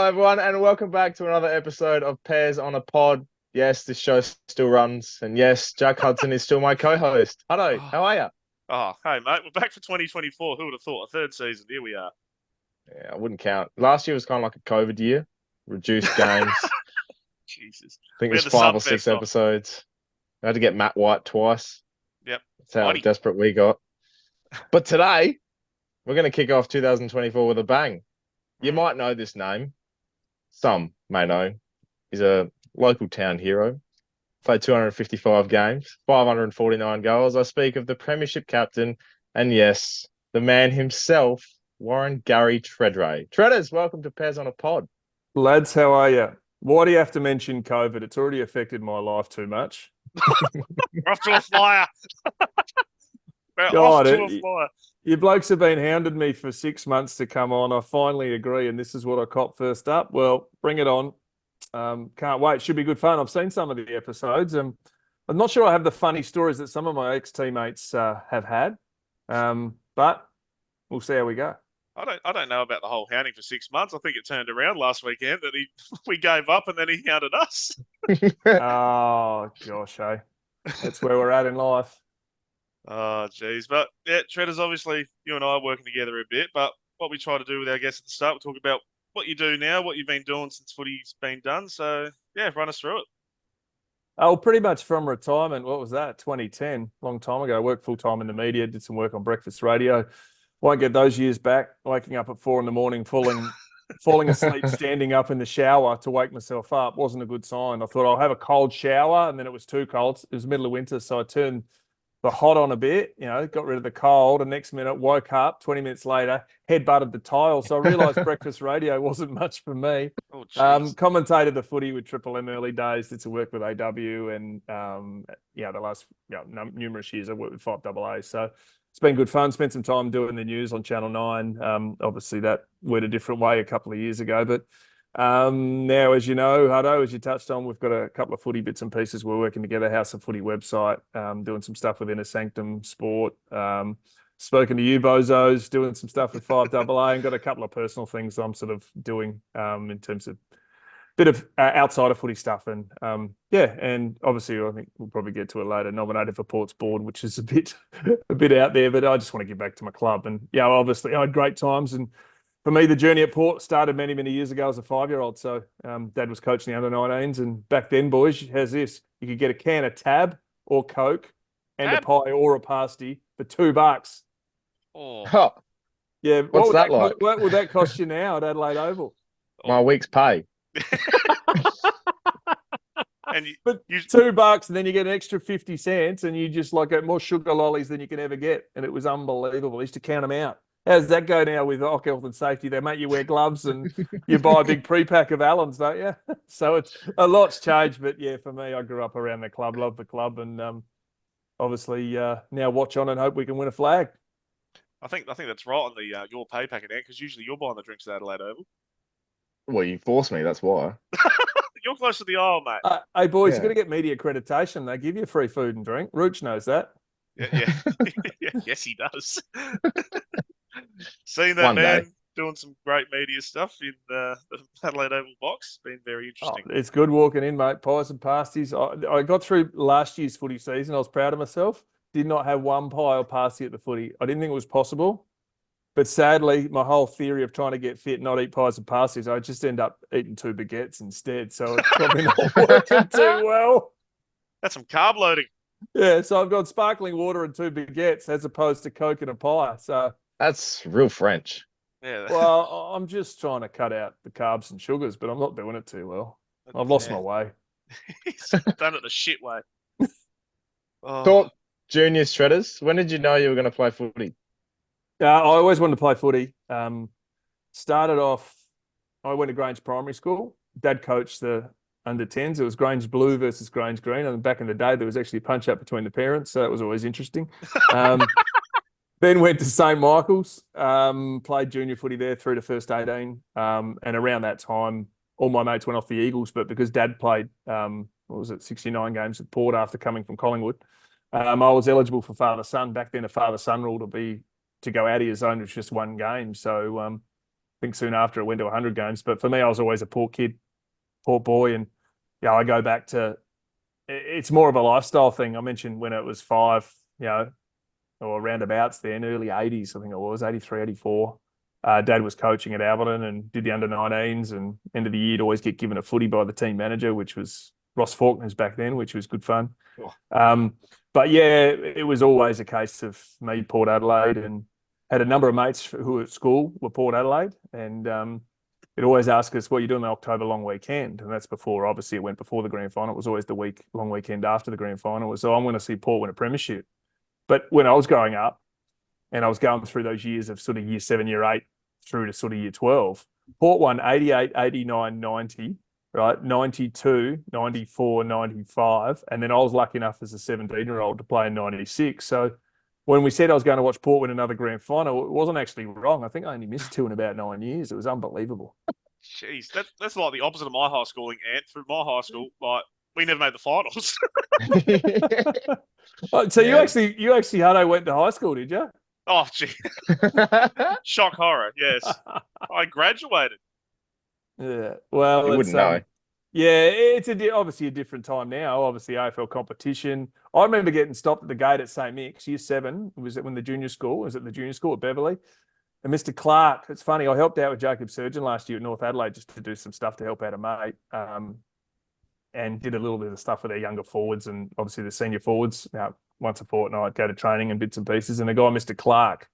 everyone, and welcome back to another episode of Pears on a Pod. Yes, this show still runs, and yes, Jack Hudson is still my co-host. Hello, Oh, how are you? hey, mate. We're back for 2024. Who would have thought? A third season. Here we are. Yeah, I wouldn't count. Last year was kind of like a COVID year, reduced games. Jesus. I think We there's had the five or six Subfest off. episodes. I had to get Matt White twice. Yep. That's how Mighty. desperate we got. But today, we're going to kick off 2024 with a bang. You Mm. might know this name. Some may know. He's a local town hero. Played 255 games, 549 goals. I speak of the Premiership captain, and yes, the man himself, Warren Gary Tredrea. Treaders, welcome to Pez on a Pod. Lads, how are you? Why do you have to mention COVID? It's already affected my life too much. We're off to a flyer. We're off God, to a flyer. you blokes have been hounding me for 6 months to come on. I finally agree, and this is what I cop first up. Well, bring it on. Can't wait. Should be good fun. I've seen some of the episodes. I'm not sure I have the funny stories that some of my ex-teammates have had, but we'll see how we go. I don't know about the whole hounding for 6 months. I think it turned around last weekend that we gave up and then he hounded us. Oh, gosh, hey. That's where we're at in life. Oh, geez. But yeah, Treaders, obviously, you and I are working together a bit. But what we try to do with our guests at the start, we talk about what you do now, what you've been doing since footy's been done. So, yeah, run us through it. Oh, pretty much from retirement. What was that? 2010, long time ago. I worked full time in the media, did some work on breakfast radio. Won't get those years back. Waking up at 4 a.m, falling asleep, standing up in the shower to wake myself up wasn't a good sign. I thought I'll have a cold shower, and then it was too cold. It was the middle of winter, so I turned the hot on a bit, got rid of the cold. And next minute, woke up 20 minutes later, head butted the tile. So I realised breakfast radio wasn't much for me. Oh, jeez. Commentated the footy with Triple M early days, did some work with AW, and the last numerous years I worked with 5AA. So it's been good fun. Spent some time doing the news on Channel 9. Obviously, that went a different way a couple of years ago. But now, as you know, Huddo, as you touched on, we've got a couple of footy bits and pieces. We're working together, House of Footy website, doing some stuff with Inner Sanctum Sport. Spoken to you, bozos, doing some stuff with 5AA, and got a couple of personal things I'm sort of doing in terms of bit of outside of footy stuff. And and obviously I think we'll probably get to it later, nominated for Port's board, which is a bit out there, but I just want to give back to my club. And obviously I had great times. And for me, the journey at Port started many, many years ago as a 5-year-old. So Dad was coaching the under-19s. And back then, boys, how's this? You could get a can of Tab or Coke and a Tab? pie or a pasty for $2. Oh, Oh, Yeah, what's that like? What would that cost you now at Adelaide Oval? My week's pay. and But you $2, and then you get an extra 50 cents, and you just like get more sugar lollies than you can ever get. And it was unbelievable. I used to count them out. How does that go now with health and safety? They make you wear gloves and you buy a big pre-pack of Allens, don't you? So it's a lot's changed. But yeah, for me, I grew up around the club, love the club, and obviously now watch on and hope we can win a flag. I think that's right on the your pay packet, because usually you're buying the drinks at Adelaide Oval. Well, you forced me, that's why. You're close to the aisle, mate. Hey, boys, Yeah. you've got to get media accreditation. They give you free food and drink. Rooch knows that. Yeah. Yes, he does. Seen that One man day. doing some great media stuff in the Adelaide Oval box. Been very Oh, interesting. it's good walking in, mate. Pies and pasties. I got through last year's footy season. I was proud of myself. Did not have one pie or pasty at the footy. I didn't think it was possible. But sadly, my whole theory of trying to get fit, not eat pies and pasties, I just end up eating 2 baguettes instead. So it's probably not working too well. That's some carb loading. Yeah, so I've got sparkling water and 2 baguettes as opposed to Coke and a pie. So, That's real French. Yeah. well, I'm just trying to cut out the carbs and sugars, but I'm not doing it too well. I've lost my way. He's done it the shit way. Oh, Talk junior shredders. When did you know you were going to play footy? I always wanted to play footy. Started off, I went to Grange Primary School. Dad coached the under 10s. It was Grange Blue versus Grange Green. And back in the day, there was actually a punch up between the parents. So that was always interesting. Then went to St. Michael's, played junior footy there through to first 18. And around that time, all my mates went off the Eagles. But because Dad played, 69 games at Port after coming from Collingwood, I was eligible for father-son. Back then, a father-son rule to go out of your zone was just one game. So think soon after it went to 100 games. But for me, I was always a Port kid, Port boy. And, I go back to, it's more of a lifestyle thing. I mentioned when it was 5, or roundabouts then, early 80s, I think it was, 83, 84. Dad was coaching at Alberton and did the under-19s, and end of the year, he'd always get given a footy by the team manager, which was Ross Faulkner's back then, which was good fun. Oh. But yeah, it was always a case of me, Port Adelaide, and had a number of mates who were at school were Port Adelaide, and it always asked us, what are you doing the October long weekend? And that's before, obviously, it went before the grand final. It was always the long weekend after the grand final. So I'm going to see Port win a premiership. But when I was growing up and I was going through those years of sort of year 7, year 8 through to sort of year 12, Port won 88, 89, 90, right? 92, 94, 95. And then I was lucky enough as a 17-year-old to play in 96. So when we said I was going to watch Port win another grand final, it wasn't actually wrong. I think I only missed 2 in about 9 years. It was unbelievable. Jeez, that's like the opposite of my high schooling, Ant. Through my high school, like, we never made the finals. Oh, so you actually, Huddo, went to high school, did you? Oh, gee. Shock horror, yes. I graduated. Yeah. Well, You wouldn't know. Yeah, it's obviously a different time now. Obviously, AFL competition. I remember getting stopped at the gate at St. Mick's, year 7. Was it when the junior school? Was it the junior school at Beverley? And Mr. Clark, it's funny, I helped out with Jacob Surgeon last year at North Adelaide just to do some stuff to help out a mate, and did a little bit of stuff with their younger forwards and obviously the senior forwards. Once a fortnight, go to training and bits and pieces. And the guy, Mr. Clark,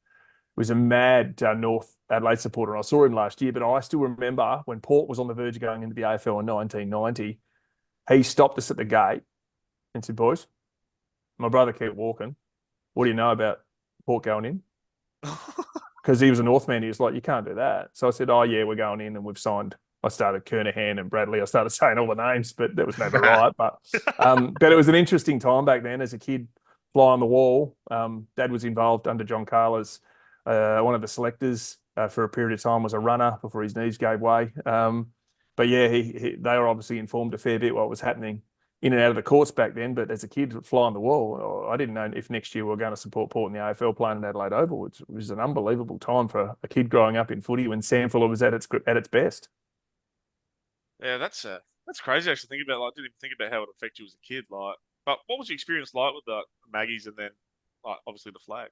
was a mad North Adelaide supporter. I saw him last year, but I still remember when Port was on the verge of going into the AFL in 1990, he stopped us at the gate and said, boys, my brother kept walking. What do you know about Port going in? Because he was a Northman. He was like, you can't do that. So I said, oh, yeah, we're going in and we've signed. I started Kernahan and Bradley. I started saying all the names, but that was never right. But it was an interesting time back then as a kid, fly on the wall. Dad was involved under John Carla's, one of the selectors for a period of time, was a runner before his knees gave way. But yeah, they were obviously informed a fair bit what was happening in and out of the courts back then. But as a kid, fly on the wall, I didn't know if next year we were going to support Port in the AFL playing in Adelaide Oval. It was an unbelievable time for a kid growing up in footy when Samford was at its best. Yeah, that's crazy. Actually, think about, like, I didn't even think about how it affected you as a kid. Like, but what was your experience like with the Maggies and then, like, obviously the flag?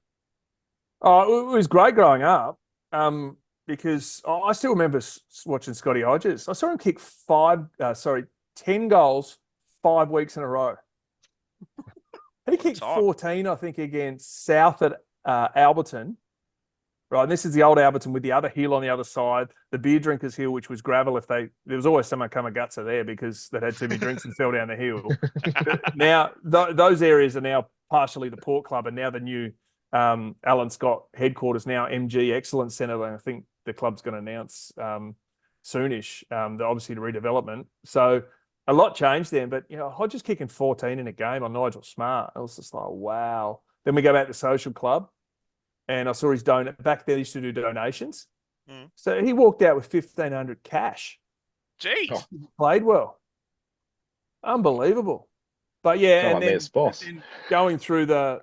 Oh, it was great growing up, because I still remember watching Scotty Hodges. I saw him kick 10 goals 5 weeks in a row. He kicked 14, I think, against South at Alberton. Right, and this is the old Alberton with the other hill on the other side, the beer drinkers' hill, which was gravel. There was always someone come a gutser there because they'd had too many drinks and fell down the hill. Now those areas are now partially the Port Club, and now the new Alan Scott headquarters, now MG Excellence Centre. And I think the club's going to announce soonish, obviously the redevelopment. So a lot changed then, but Hodges kicking 14 in a game on Nigel Smart. I was just like, wow. Then we go back to Social Club. And I saw his back there. He used to do donations, so he walked out with 1,500 cash. Jeez, played well, unbelievable. But yeah, and then going through the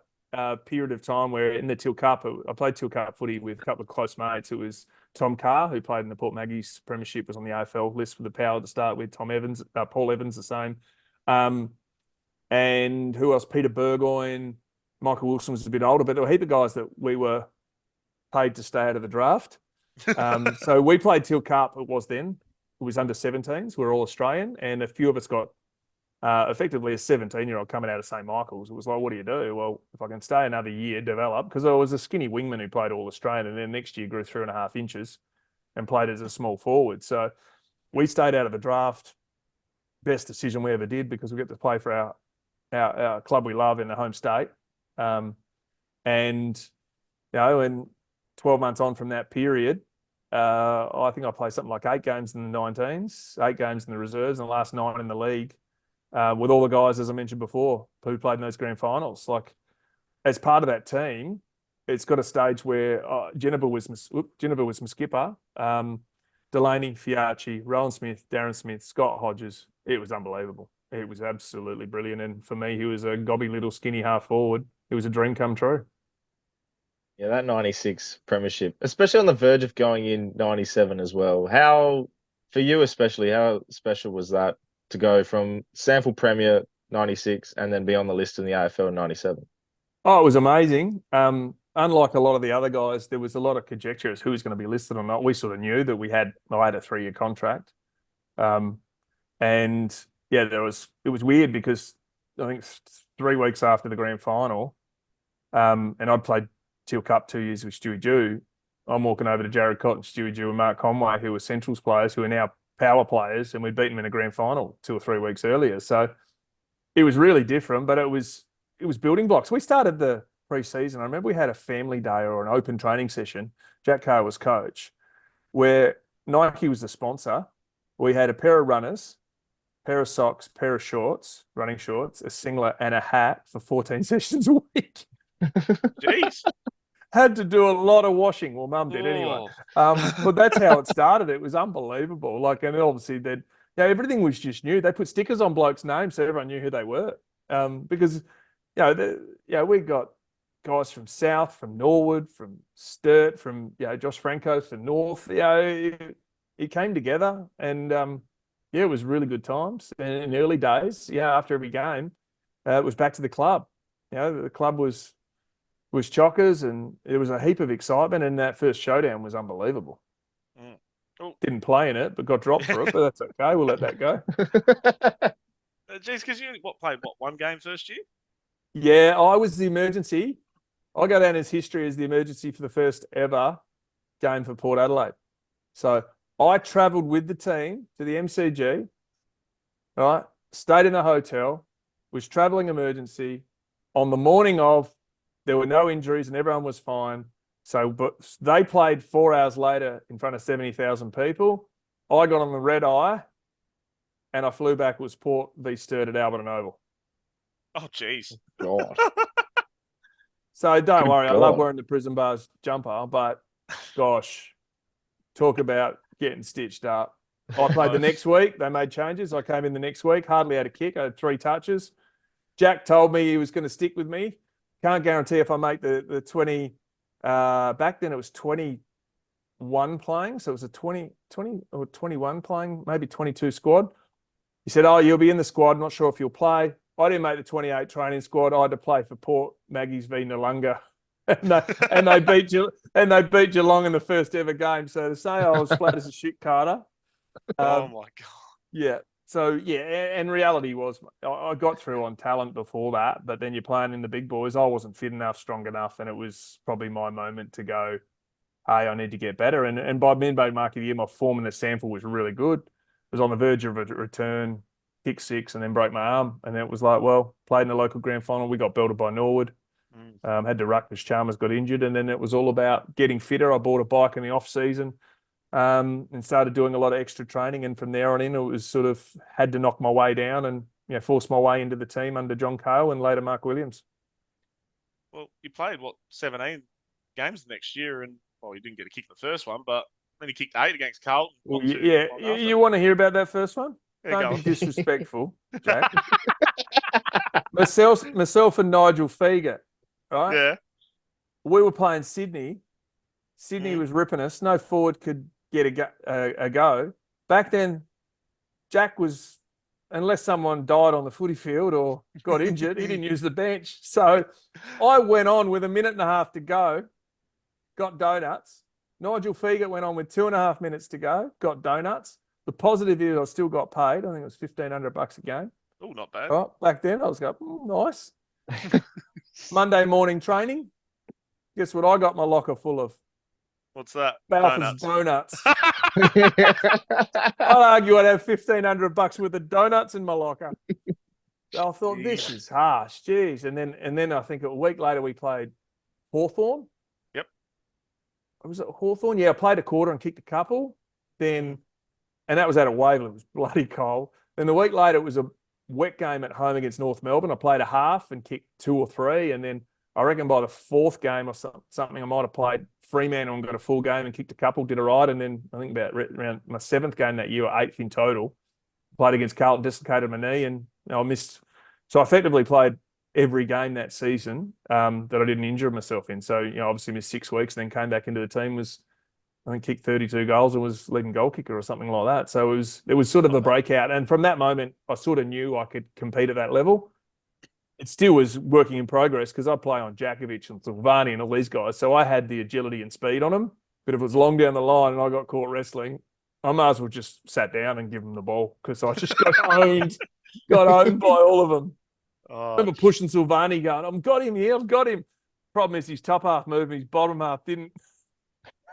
period of time where in the Till Cup, I played Till Cup footy with a couple of close mates. It was Tom Carr, who played in the Port Maggies Premiership, was on the AFL list for the Power to start with. Tom Evans, Paul Evans, the same, and who else? Peter Burgoyne. Michael Wilson was a bit older, but there were a heap of guys that we were paid to stay out of the draft. So we played Till Cup. It was under 17s. We were all Australian, and a few of us got effectively a 17-year-old coming out of St. Michael's. It was like, what do you do? Well, if I can stay another year, develop, because I was a skinny wingman who played all Australian, and then next year grew 3.5 inches and played as a small forward. So we stayed out of the draft. Best decision we ever did, because we get to play for our club we love in the home state. And 12 months on from that period, I think I played something like 8 games in the 19s, 8 games in the reserves, and the last 9 in the league, with all the guys, as I mentioned before, who played in those grand finals. Like, as part of that team, it's got a stage where Jennifer was my skipper, Delaney, Fiacci, Rowan Smith, Darren Smith, Scott Hodges. It was unbelievable. It was absolutely brilliant. And for me, he was a gobby little skinny half forward. It was a dream come true. Yeah, that 96 premiership, especially on the verge of going in 97 as well. How, for you especially, how special was that to go from Sample Premier 96 and then be on the list in the AFL in 97? Oh, it was amazing. Unlike a lot of the other guys, there was a lot of conjecture as who was going to be listed or not. We sort of knew that I had a 3-year contract. Um, and yeah, it was weird because I think 3 weeks after the grand final, and I'd played Teal Cup 2 years with Stewie Dew. I'm walking over to Jared Cotton, Stewie Dew, and Mark Conway, who were Centrals players, who are now power players, and we'd beaten them in a grand final 2 or 3 weeks earlier. So it was really different, but it was building blocks. We started the pre-season. I remember we had a family day or an open training session. Jack Carr was coach, where Nike was the sponsor. We had a pair of runners, pair of socks, pair of shorts, running shorts, a singlet, and a hat for 14 sessions a week. Jeez. Had to do a lot of washing. Well, Mum did anyway. Oh. But that's how it started. It was unbelievable. Like, and obviously everything was just new. They put stickers on blokes' names so everyone knew who they were. Because we got guys from South, from Norwood, from Sturt, from Josh Franco's from North. It came together, and it was really good times. And in the early days, after every game, it was back to the club. The club was chockers, and there was a heap of excitement, and that first showdown was unbelievable. Oh. Didn't play in it, but got dropped for it, but that's okay. We'll let that go. Geez, because you played one game first year? Yeah, I was the emergency. I go down as history as the emergency for the first ever game for Port Adelaide. So I travelled with the team to the MCG, right? Stayed in a hotel, was travelling emergency. On the morning of, there were no injuries and everyone was fine. So, but they played 4 hours later in front of 70,000 people. I got on the red eye, and I flew back. It was Port v Sturt at Alberton Oval. Oh, jeez. God. So don't Good worry, I love God. wearing the Prison Bars jumper, but gosh, talk about getting stitched up. I played the next week. They made changes. I came in the next week, hardly had a kick. I had 3 touches. Jack told me he was going to stick with me. Can't guarantee if I make the 20. Back then it was 21 playing. So it was a 20 or 21 playing, maybe 22 squad. He said, "Oh, you'll be in the squad. Not sure if you'll play." I didn't make the 28 training squad. I had to play for Port Maggies v Noongar. and they beat Geelong in the first ever game. So to say I was flat as a shit, Carter. Oh my God. Yeah. So and reality was I got through on talent before that, but then you're playing in the big boys. I wasn't fit enough, strong enough, and it was probably my moment to go, hey, I need to get better. And by midway mark of the year, my form in the sample was really good. I was on the verge of a return, kick 6, and then broke my arm. And then it was like, well, played in the local grand final. We got belted by Norwood. Had to ruck because Chalmers got injured. And then it was all about getting fitter. I bought a bike in the off season. And started doing a lot of extra training. And from there on in, it was sort of had to knock my way down and force my way into the team under John Cale and later Mark Williams. Well, you played, 17 games next year, and, you didn't get a kick in the first one, but then you kicked 8 against Carlton. Well, you want to hear about that first one? Yeah, Don't be disrespectful, Jack. myself and Nigel Feger, right? Yeah. We were playing Sydney. Sydney was ripping us. No forward could get a go. Back then, Jack was, unless someone died on the footy field or got injured, he didn't use the bench. So I went on with a minute and a half to go, got donuts. Nigel Feger went on with 2.5 minutes to go, got donuts. The positive is I still got paid. I think it was $1,500 a game. Oh, not bad. Right, back then, I was going, nice. Monday morning training. Guess what? I got my locker full of. What's that? Balfour's donuts. I'd argue I'd have $1,500 worth of donuts in my locker. So I thought, this is harsh, geez. And then I think a week later we played Hawthorn. Yep. Was it Hawthorn? Yeah, I played a quarter and kicked a couple. And that was out at Waverley. It was bloody cold. Then the week later it was a wet game at home against North Melbourne. I played a half and kicked 2 or 3, and then I reckon by the 4th game or something, I might have played Fremantle and got a full game and kicked a couple, did all right. And then I think about around my 7th game that year, 8th in total, played against Carlton, dislocated my knee, and I missed. So I effectively played every game that season that I didn't injure myself in. So, obviously missed 6 weeks, and then came back into the team, I think kicked 32 goals and was leading goal kicker or something like that. So it was sort of a breakout. And from that moment, I sort of knew I could compete at that level. It still was working in progress because I play on Djakovic and Silvani and all these guys. So I had the agility and speed on them. But if it was long down the line and I got caught wrestling, I might as well just sat down and give them the ball because I just got owned by all of them. I remember pushing Silvani going, I've got him here, I've got him. Problem is his top half moved, his bottom half didn't.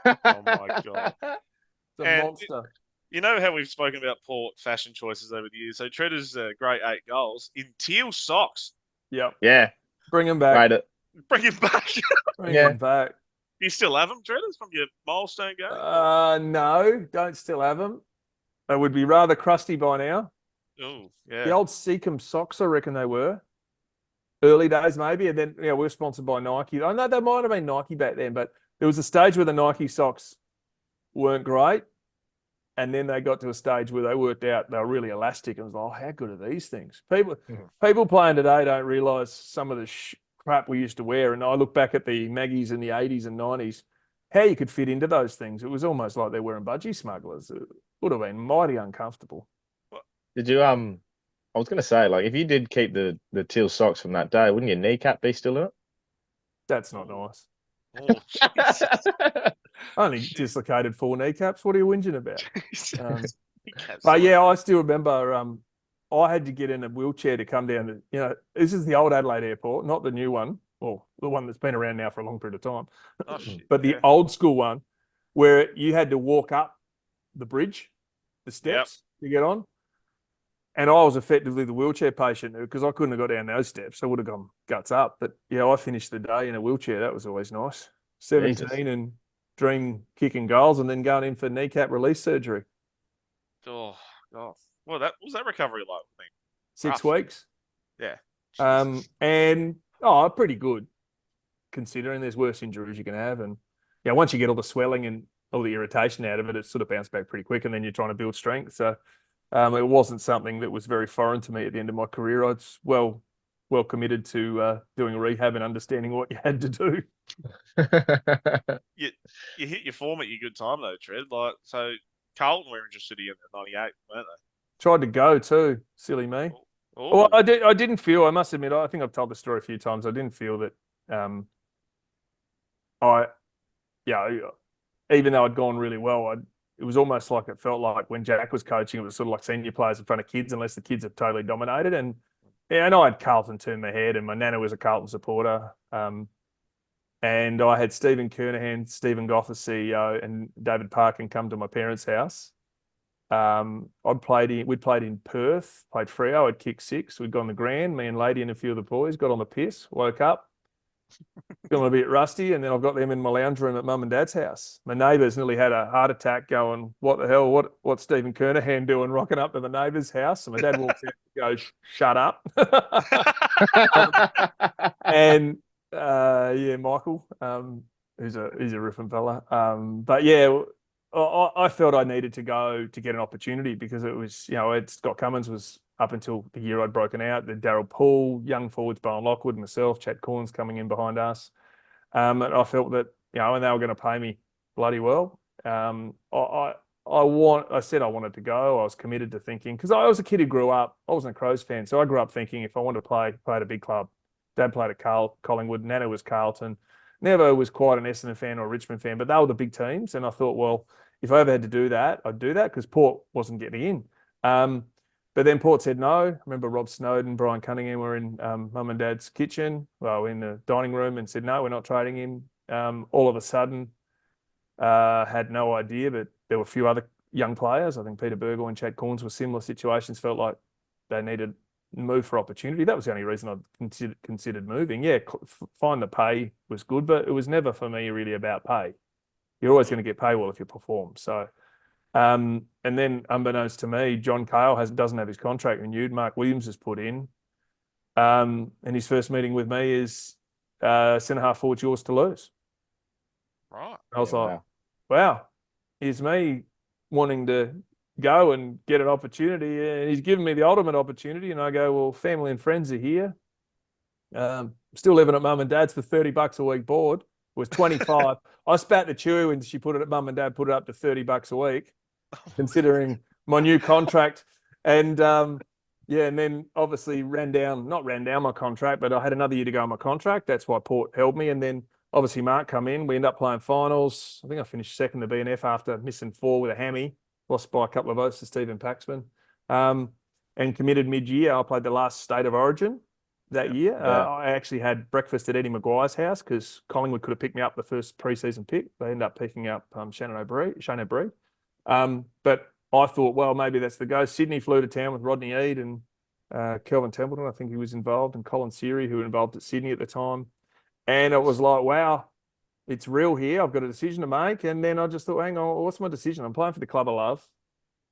Oh my God. It's a monster. You know how we've spoken about Port fashion choices over the years. So Treda's great 8 goals in teal socks. Yep. Yeah. Bring him back. Rate it. Bring him back. Bring him back. Do you still have them, Treda's, from your milestone game? No, don't still have them. They would be rather crusty by now. Oh, yeah. The old Seacom socks, I reckon they were. Early days, maybe. And then, we're sponsored by Nike. I know they might have been Nike back then, but there was a stage where the Nike socks weren't great. And then they got to a stage where they worked out they were really elastic. And it was like, how good are these things? People playing today don't realise some of the crap we used to wear. And I look back at the Maggies in the 80s and 90s, how you could fit into those things. It was almost like they're wearing budgie smugglers. It would have been mighty uncomfortable. Did you, I was going to say, like, if you did keep the teal socks from that day, wouldn't your kneecap be still in it? That's not nice. Oh, Only dislocated 4 kneecaps. What are you whinging about? But yeah, I still remember I had to get in a wheelchair to come down to, this is the old Adelaide Airport, not the new one, well, the one that's been around now for a long period of time. Oh, shit, but the old school one where you had to walk up the bridge, the steps to get on. And I was effectively the wheelchair patient because I couldn't have got down those steps. I would have gone guts up. But yeah, I finished the day in a wheelchair. That was always nice. 17 Jesus. and dream kicking goals and then going in for kneecap release surgery. Oh, God. Well, was that recovery like? I think 6 weeks. Yeah. And pretty good considering there's worse injuries you can have. And once you get all the swelling and all the irritation out of it, it sort of bounced back pretty quick. And then you're trying to build strength. So it wasn't something that was very foreign to me at the end of my career. I was well committed to doing rehab and understanding what you had to do. You hit your form at your good time though, Tred. Like, so Carlton were interested in the 98, weren't they? Tried to go too. Silly me. Oh. Well, I didn't feel. I must admit. I think I've told the story a few times. I didn't feel that. Even though I'd gone really well, it was almost like it felt like when Jack was coaching, it was sort of like senior players in front of kids, unless the kids have totally dominated. And I had Carlton turn my head, and my nana was a Carlton supporter. And I had Stephen Kernahan, Stephen Goff as CEO, and David Parkin come to my parents' house. We'd played in Perth, played Freo, I'd kicked 6. We'd gone the Grand, me and Lady and a few of the boys, got on the piss, woke up, feeling a bit rusty, and then I've got them in my lounge room at Mum and Dad's house. My neighbours nearly had a heart attack going, what the hell, what's Stephen Kernahan doing rocking up to the neighbour's house? And my dad walks out and goes, shut up. And Michael, who's a riffing fella. But yeah, I felt I needed to go to get an opportunity because it was, Scott Cummins was up until the year I'd broken out. Then Daryl Poole, young forwards, Bowen Lockwood, myself, Chad Corns coming in behind us. And I felt that, and they were going to pay me bloody well. I said I wanted to go. I was committed to thinking, because I was a kid who grew up, I wasn't a Crows fan. So I grew up thinking if I wanted to play at a big club. Dad played at Collingwood, Nana was Carlton. Never was quite an Essendon fan or a Richmond fan, but they were the big teams. And I thought, well, if I ever had to do that, I'd do that because Port wasn't getting in. But then Port said no. I remember Rob Snowden, Brian Cunningham were in Mum and Dad's kitchen, in the dining room, and said, no, we're not trading him. All of a sudden, had no idea, but there were a few other young players. I think Peter Burgoyne and Chad Corns were similar situations, felt like they needed move for opportunity. That was the only reason I considered moving. Yeah, find the pay was good, but it was never for me really about pay. You're always going to get paid well if you perform. So, and then unbeknownst to me, John Cale doesn't have his contract renewed. Mark Williams has put in, and his first meeting with me is centre half forward, yours to lose. Right. I was like, wow, here's me wanting to go and get an opportunity, and he's given me the ultimate opportunity. And I go, well, family and friends are here. Still living at mum and dad's for $30 a week board. It was 25. I spat the chewy when she put it at mum and dad, put it up to $30 a week, considering my new contract. And and then obviously not ran down my contract, but I had another year to go on my contract. That's why Port held me. And then obviously Mark come in. We end up playing finals. I think I finished second to BNF after missing 4 with a hammy. Lost by a couple of votes to Stephen Paxman. And committed mid-year. I played the last State of Origin that year. I actually had breakfast at Eddie Maguire's house because Collingwood could have picked me up the first pre-season pick. They ended up picking up Shane O'Brien. But I thought, well, maybe that's the go. Sydney flew to town with Rodney Eade and Kelvin Templeton. I think he was involved, and Colin Seary, who were involved at Sydney at the time. And it was like, wow, it's real here. I've got a decision to make. And then I just thought, hang on, what's my decision? I'm playing for the club I love.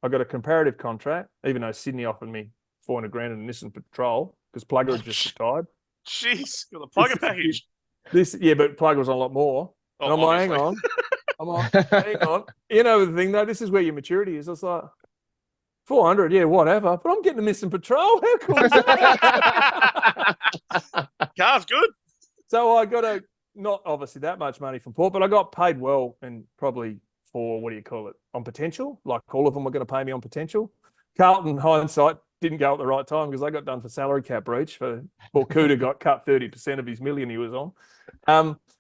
I got a comparative contract, even though Sydney offered me 400 grand in Nissan Patrol because Plugger had just retired. Jeez, got the Plugger package. But Plugger was on a lot more. Oh, and I'm like, hang on. Hang on. You know the thing though, this is where your maturity is. I was like, 400, yeah, whatever. But I'm getting the Nissan Patrol. How cool is that? Car's good. So I got not obviously that much money from Port, but I got paid well and probably for, what do you call it, on potential. Like all of them were going to pay me on potential. Carlton, hindsight, didn't go at the right time because I got done for salary cap breach. Cooter got cut 30% of his million he was on.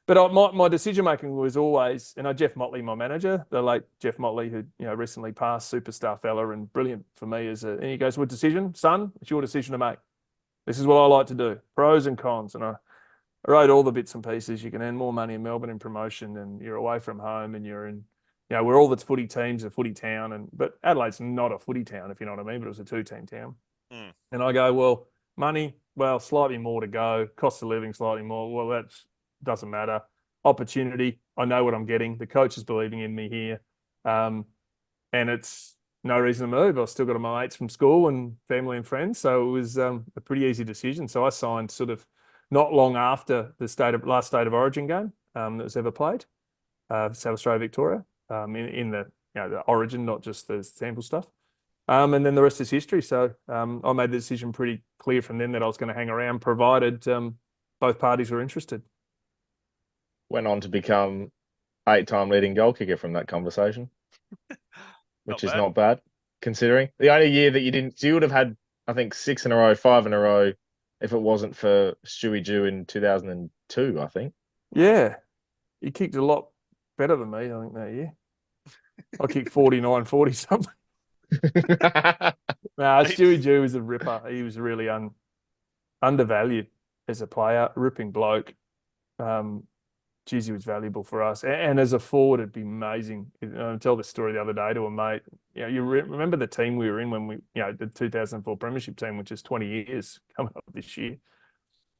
But my decision making was always, and Jeff Motley, my manager, the late Jeff Motley, who recently passed, superstar fella and brilliant for me and he goes, "What decision, son? It's your decision to make. This is what I like to do, pros and cons." And I wrote all the bits and pieces. You can earn more money in Melbourne in promotion, and you're away from home, and you're in, we're all the footy teams, a footy town, but Adelaide's not a footy town, if you know what I mean. But it was a 2-team town. And I go, well, money, well, slightly more to go. Cost of living, slightly more. Well, that doesn't matter. Opportunity, I know what I'm getting. The coach is believing in me here. And it's no reason to move. I've still got my mates from school and family and friends. So it was a pretty easy decision. So I signed sort of not long after the last State of Origin game that was ever played, South Australia, Victoria, in the the Origin, not just the sample stuff. And then the rest is history. So I made the decision pretty clear from then that I was going to hang around, provided both parties were interested. Went on to become 8-time leading goal kicker from that conversation, which is not bad considering. The only year that you would have had, I think, 6 in a row, 5 in a row, if it wasn't for Stewie Jew in 2002, I think. Yeah, he kicked a lot better than me, I think, that year. I kicked 49, 40 something. Stewie Jew was a ripper. He was really undervalued as a player, ripping bloke. He was valuable for us. And as a forward, it'd be amazing. I tell this story the other day to a mate. You remember the team we were in when the 2004 Premiership team, which is 20 years coming up this year.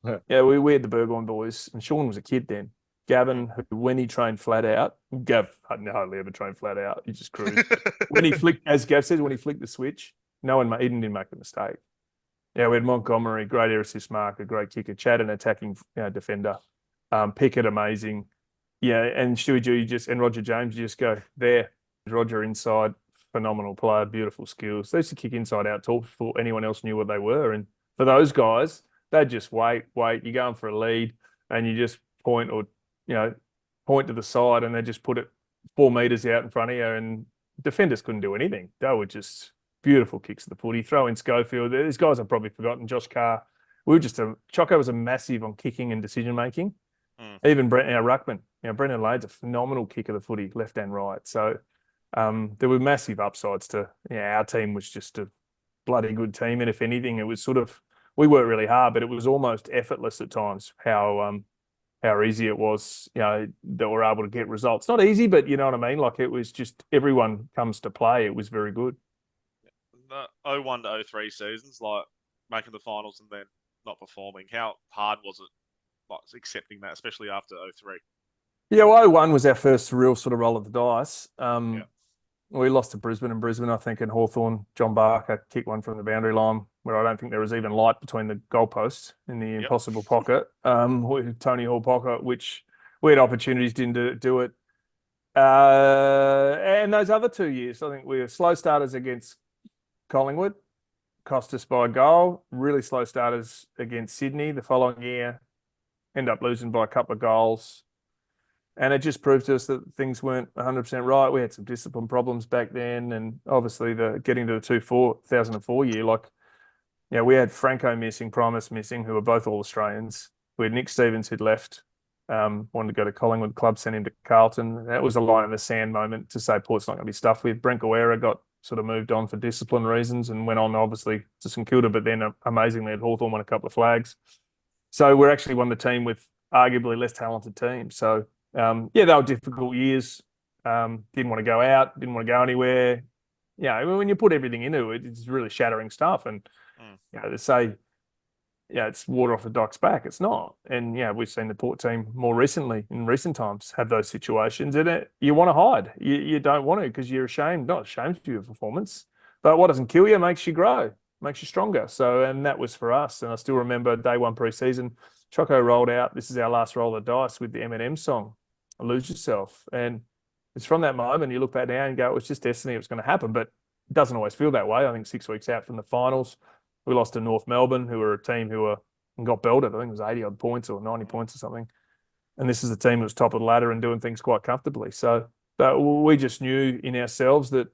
We had the Burgoyne boys, and Sean was a kid then. Gavin, who, when he trained flat out, Gav hardly ever trained flat out. He just cruised. When he flicked, as Gav says, when he flicked the switch, he didn't make a mistake. We had Montgomery, great air assist marker, great kicker. Chad, an attacking defender. Pickett, amazing. And Stewie Jew, and Roger James, you just go there. Roger inside, phenomenal player, beautiful skills. They used to kick inside out tall before anyone else knew what they were. And for those guys, they'd just wait. You're going for a lead, and you just point to the side, and they just put it 4 meters out in front of you, and defenders couldn't do anything. They were just beautiful kicks of the footy. Throw in Schofield. These guys I've probably forgotten. Josh Carr. Choco was a massive on kicking and decision making. Even Ruckman. Brendan Lade's a phenomenal kick of the footy, left and right. So there were massive upsides to our team was just a bloody good team. And if anything, it was sort of, we worked really hard, but it was almost effortless at times how easy it was, that we're able to get results. Not easy, but you know what I mean? Like it was just everyone comes to play. It was very good. The 01 to 03 seasons, like making the finals and then not performing, how hard was it? Like accepting that, especially after 03? Yeah, well, 01 was our first real sort of roll of the dice. We lost to Brisbane, I think, and Hawthorn. John Barker kicked one from the boundary line where I don't think there was even light between the goalposts in the impossible pocket. Tony Hall pocket, which we had opportunities, didn't do it. And those other 2 years, I think we were slow starters against Collingwood. cost us by a goal. Really slow starters against Sydney the following year. End up losing by a couple of goals. And it just proved to us that things weren't 100% right. We had some discipline problems back then. And obviously getting to the 2004 year, we had Franco missing, Primus missing, who were both all Australians. We had Nick Stevens who'd left, wanted to go to Collingwood. The club sent him to Carlton. That was a line in the sand moment to say Port's not going to be stuffed with. Brent Guerra got sort of moved on for discipline reasons and went on, obviously, to St Kilda, but then amazingly at Hawthorn won a couple of flags. So we're actually one of the team with arguably less talented teams. So, they were difficult years. Didn't want to go out, didn't want to go anywhere. When you put everything into it, it's really shattering stuff. And, they say, it's water off the dock's back. It's not. And, we've seen the Port team more recently, in recent times, have those situations. And you want to hide. You don't want to because you're ashamed, not ashamed of your performance. But what doesn't kill you makes you grow, makes you stronger. So, and that was for us. And I still remember day one pre-season, Choco rolled out, this is our last roll of dice with the Eminem song, Lose Yourself. And it's from that moment you look back now and go, it was just destiny, it was going to happen. But it doesn't always feel that way. I think 6 weeks out from the finals, we lost to North Melbourne, who were a team and got belted. I think it was 80 odd points or 90 points or something. And this is a team that was top of the ladder and doing things quite comfortably. So but we just knew in ourselves that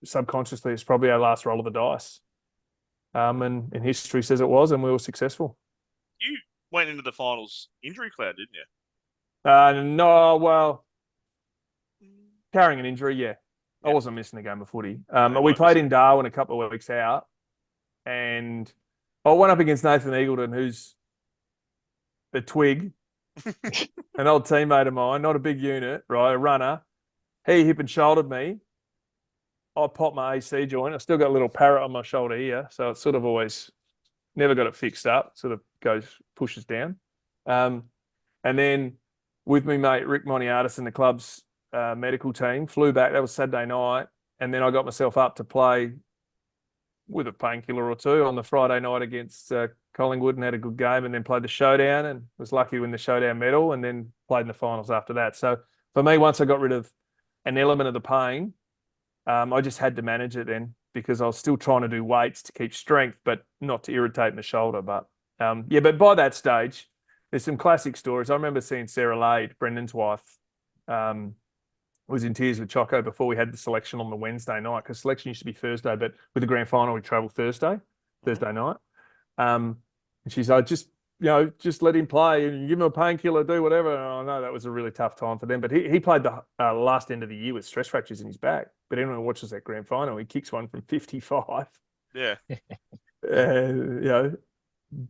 subconsciously it's probably our last roll of the dice. And history says it was, and we were successful. You went into the finals injury cloud, didn't you? No, well, carrying an injury, yeah. Yeah. I wasn't missing a game of footy. Yeah, we right, played in Darwin a couple of weeks out, and I went up against Nathan Eagleton, who's a twig, an old teammate of mine, not a big unit, right, a runner. He hip and shouldered me. I popped my AC joint. I still got a little parrot on my shoulder here, so it's sort of always never got it fixed up. Sort of pushes down. And then with me mate Rick Moniatis and the club's medical team flew back. That was Saturday night, and then I got myself up to play with a painkiller or two on the Friday night against Collingwood and had a good game, and then played the showdown and was lucky to win the showdown medal, and then played in the finals after that. So for me, once I got rid of an element of the pain, I just had to manage it then because I was still trying to do weights to keep strength, but not to irritate my shoulder. But but by that stage, there's some classic stories. I remember seeing Sarah Lade, Brendan's wife, was in tears with Choco before we had the selection on the Wednesday night, because selection used to be Thursday, but with the grand final, we travel Thursday night. And she's like, just let him play and give him a painkiller, do whatever. And I know that was a really tough time for them, but he played the last end of the year with stress fractures in his back. But anyone who watches that grand final, he kicks one from 55. Yeah.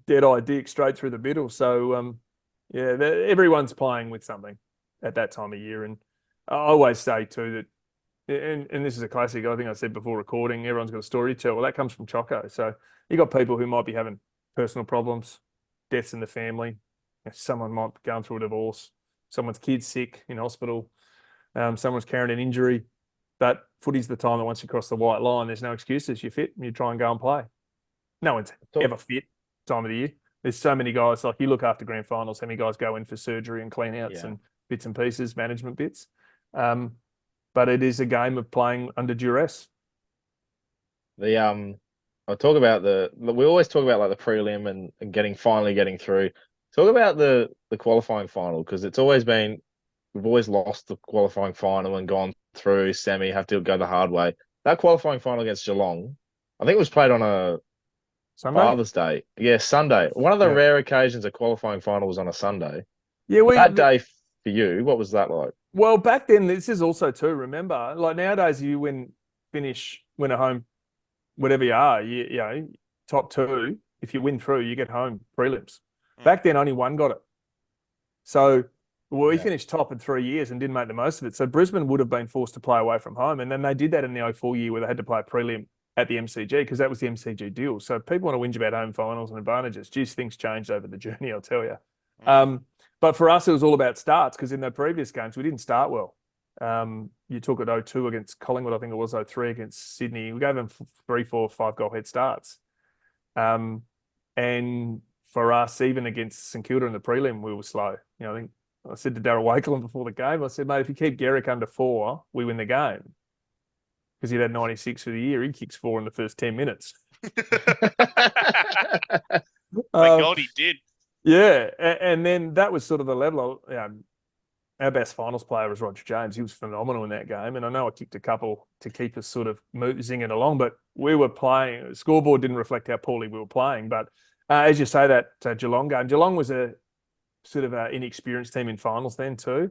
Dead-eye dick straight through the middle. So, everyone's playing with something at that time of year. And I always say too that, and this is a classic, I think I said before recording, everyone's got a story to tell. Well, that comes from Choco. So you got people who might be having personal problems, deaths in the family. Someone might be going through a divorce. Someone's kid's sick in hospital. Someone's carrying an injury. But footy's the time that once you cross the white line, there's no excuses. You're fit and you try and go and play. No one's ever fit time of the year. There's so many guys, like you look after grand finals, how many guys go in for surgery and clean outs and bits and pieces, management bits. But it is a game of playing under duress. We always talk about like the prelim and finally getting through. Talk about the qualifying final, because we've always lost the qualifying final and gone through semi, have to go the hard way. That qualifying final against Geelong, I think it was played on a Sunday? Father's Day. Yeah, Sunday. One of the rare occasions a qualifying final was on a Sunday. Yeah, that day for you, what was that like? Well, back then, this is also too, remember, like nowadays you win a home, whatever you are, top two, if you win through, you get home prelims. Back then, only one got it. So we finished top in 3 years and didn't make the most of it. So Brisbane would have been forced to play away from home. And then they did that in the 2004 year where they had to play a prelim at the MCG, because that was the MCG deal. So people want to whinge about home finals and advantages. Geez, things changed over the journey, I'll tell you. But for us, it was all about starts, because in the previous games, we didn't start well. You took it 0-2 against Collingwood, I think it was 0-3 against Sydney. We gave them 3, 4, 5 goal head starts. And for us, even against St Kilda in the prelim, we were slow. I think I said to Darryl Wakeland before the game, I said, mate, if you keep Garrick under 4, we win the game. because he'd had 96 for the year. He kicks 4 in the first 10 minutes. Thank God he did. Yeah, and then that was sort of the level. Our best finals player was Roger James. He was phenomenal in that game, and I know I kicked a couple to keep us sort of zinging along, but we were playing. The scoreboard didn't reflect how poorly we were playing, but as you say, that Geelong game, Geelong was a sort of an inexperienced team in finals then too.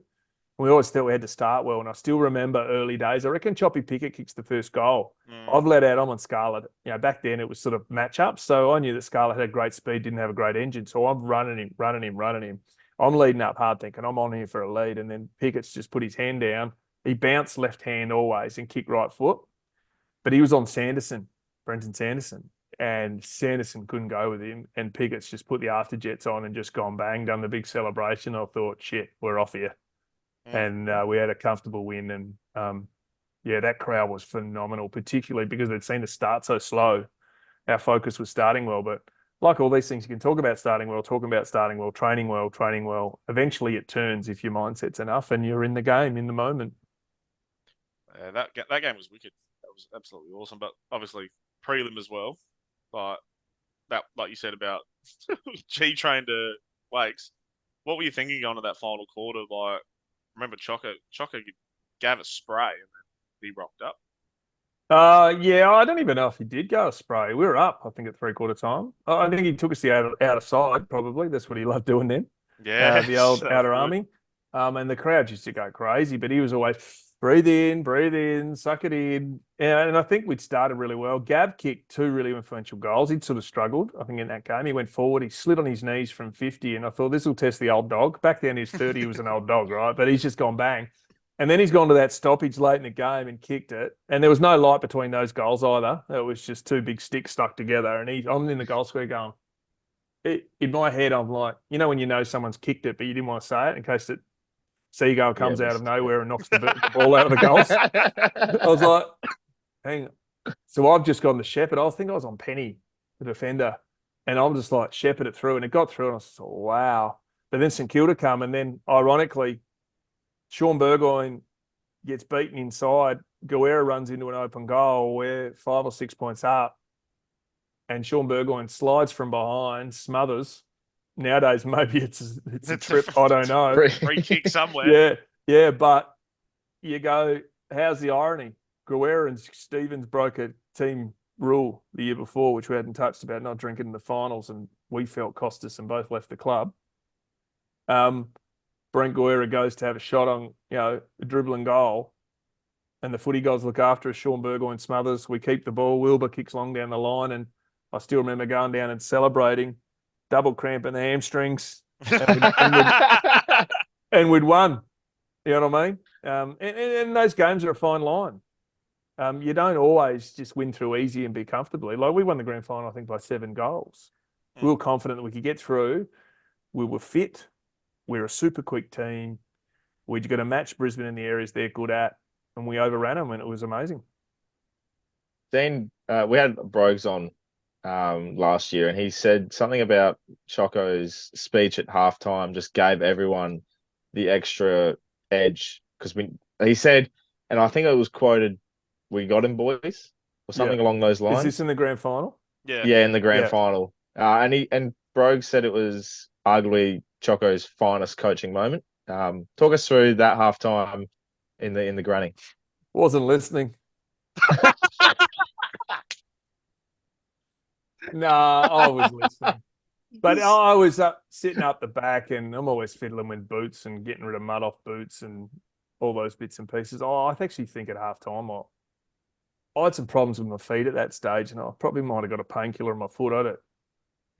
We always thought we had to start well, and I still remember early days. I reckon Choppy Pickett kicks the first goal. I've let out. I'm on Scarlett. Back then it was sort of matchups, so I knew that Scarlett had great speed, didn't have a great engine, so I'm running him. I'm leading up hard, thinking I'm on here for a lead, and then Pickett's just put his hand down. He bounced left hand always and kicked right foot, but he was on Brenton Sanderson, and Sanderson couldn't go with him, and Pickett's just put the afterjets on and just gone bang, done the big celebration. I thought, shit, we're off here. And we had a comfortable win. And that crowd was phenomenal, particularly because they'd seen us start so slow. Our focus was starting well, but like all these things, you can talk about starting well, training well. Eventually it turns if your mindset's enough and you're in the game in the moment. That game was wicked. That was absolutely awesome. But obviously prelim as well. But that, like you said about G train to Lakes, what were you thinking going to that final quarter? Like, remember Chocker gave a spray and then he rocked up. I don't even know if he did go a spray. We were up, I think, at 3/4 time. I think he took us the outer side, probably. That's what he loved doing then. Yeah. The old outer army. And the crowd used to go crazy, but he was always breathe in, suck it in. And I think we'd started really well. Gav kicked 2 really influential goals. He'd sort of struggled, I think, in that game. He went forward, he slid on his knees from 50, and I thought, this will test the old dog. Back then, he was 30, he was an old dog, right? But he's just gone bang. And then he's gone to that stoppage late in the game and kicked it. And there was no light between those goals either. It was just 2 big sticks stuck together. And I'm in the goal square going, in my head, I'm like, when you know someone's kicked it, but you didn't want to say it in case that seagull comes out of nowhere and knocks the ball out of the goals. I was like, hang on. So I've just gone to shepherd. I think I was on Penny, the defender. And I'm just like, shepherd it through. And it got through. And I was like, wow. But then St Kilda come. And then, ironically, Sean Burgoyne gets beaten inside. Guerra runs into an open goal. We're 5 or 6 points up. And Sean Burgoyne slides from behind, smothers. Nowadays, maybe it's a trip. I don't know. Free kick somewhere. Yeah. But you go, how's the irony? Guerra and Stevens broke a team rule the year before, which we hadn't touched, about not drinking in the finals, and we felt cost us and both left the club. Brent Guerra goes to have a shot on, a dribbling goal, and the footy guys look after us. Sean Burgoyne smothers. We keep the ball. Wilbur kicks long down the line, and I still remember going down and celebrating, double cramp in the hamstrings, and we'd won. You know what I mean? And those games are a fine line. You don't always just win through easy and be comfortably. Like, we won the grand final, I think, by 7 goals. We were confident that we could get through. We were fit. We're a super quick team. We're going to match Brisbane in the areas they're good at, and we overran them, and it was amazing. Then we had Brogues on last year, and he said something about Choco's speech at halftime just gave everyone the extra edge, because he said, and I think it was quoted, "We got him, boys," or something along those lines. Is this in the grand final? Yeah, in the grand final. And Brogues said it was arguably Choco's finest coaching moment. Talk us through that halftime in the granny. Wasn't listening. Nah, I was listening. But I was sitting up the back, and I'm always fiddling with boots and getting rid of mud off boots and all those bits and pieces. I actually think at halftime I had some problems with my feet at that stage, and I probably might have got a painkiller in my foot. I had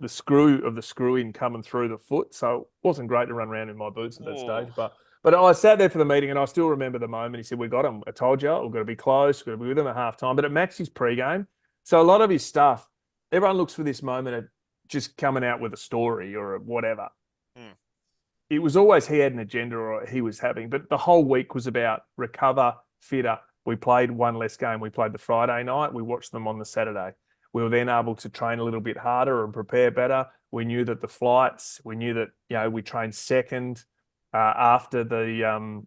the screw-in coming through the foot, so it wasn't great to run around in my boots at that stage. But I sat there for the meeting, and I still remember the moment. He said, "We got him. I told you, we've got to be close. We've got to be with him at halftime." But it matched his pre-game. So a lot of his stuff, everyone looks for this moment of just coming out with a story or whatever. It was always he had an agenda or he was having, but the whole week was about recover, fitter. We played one less game. We played the Friday night. We watched them on the Saturday. We were then able to train a little bit harder and prepare better. We knew that the flights, we knew that, we trained second after the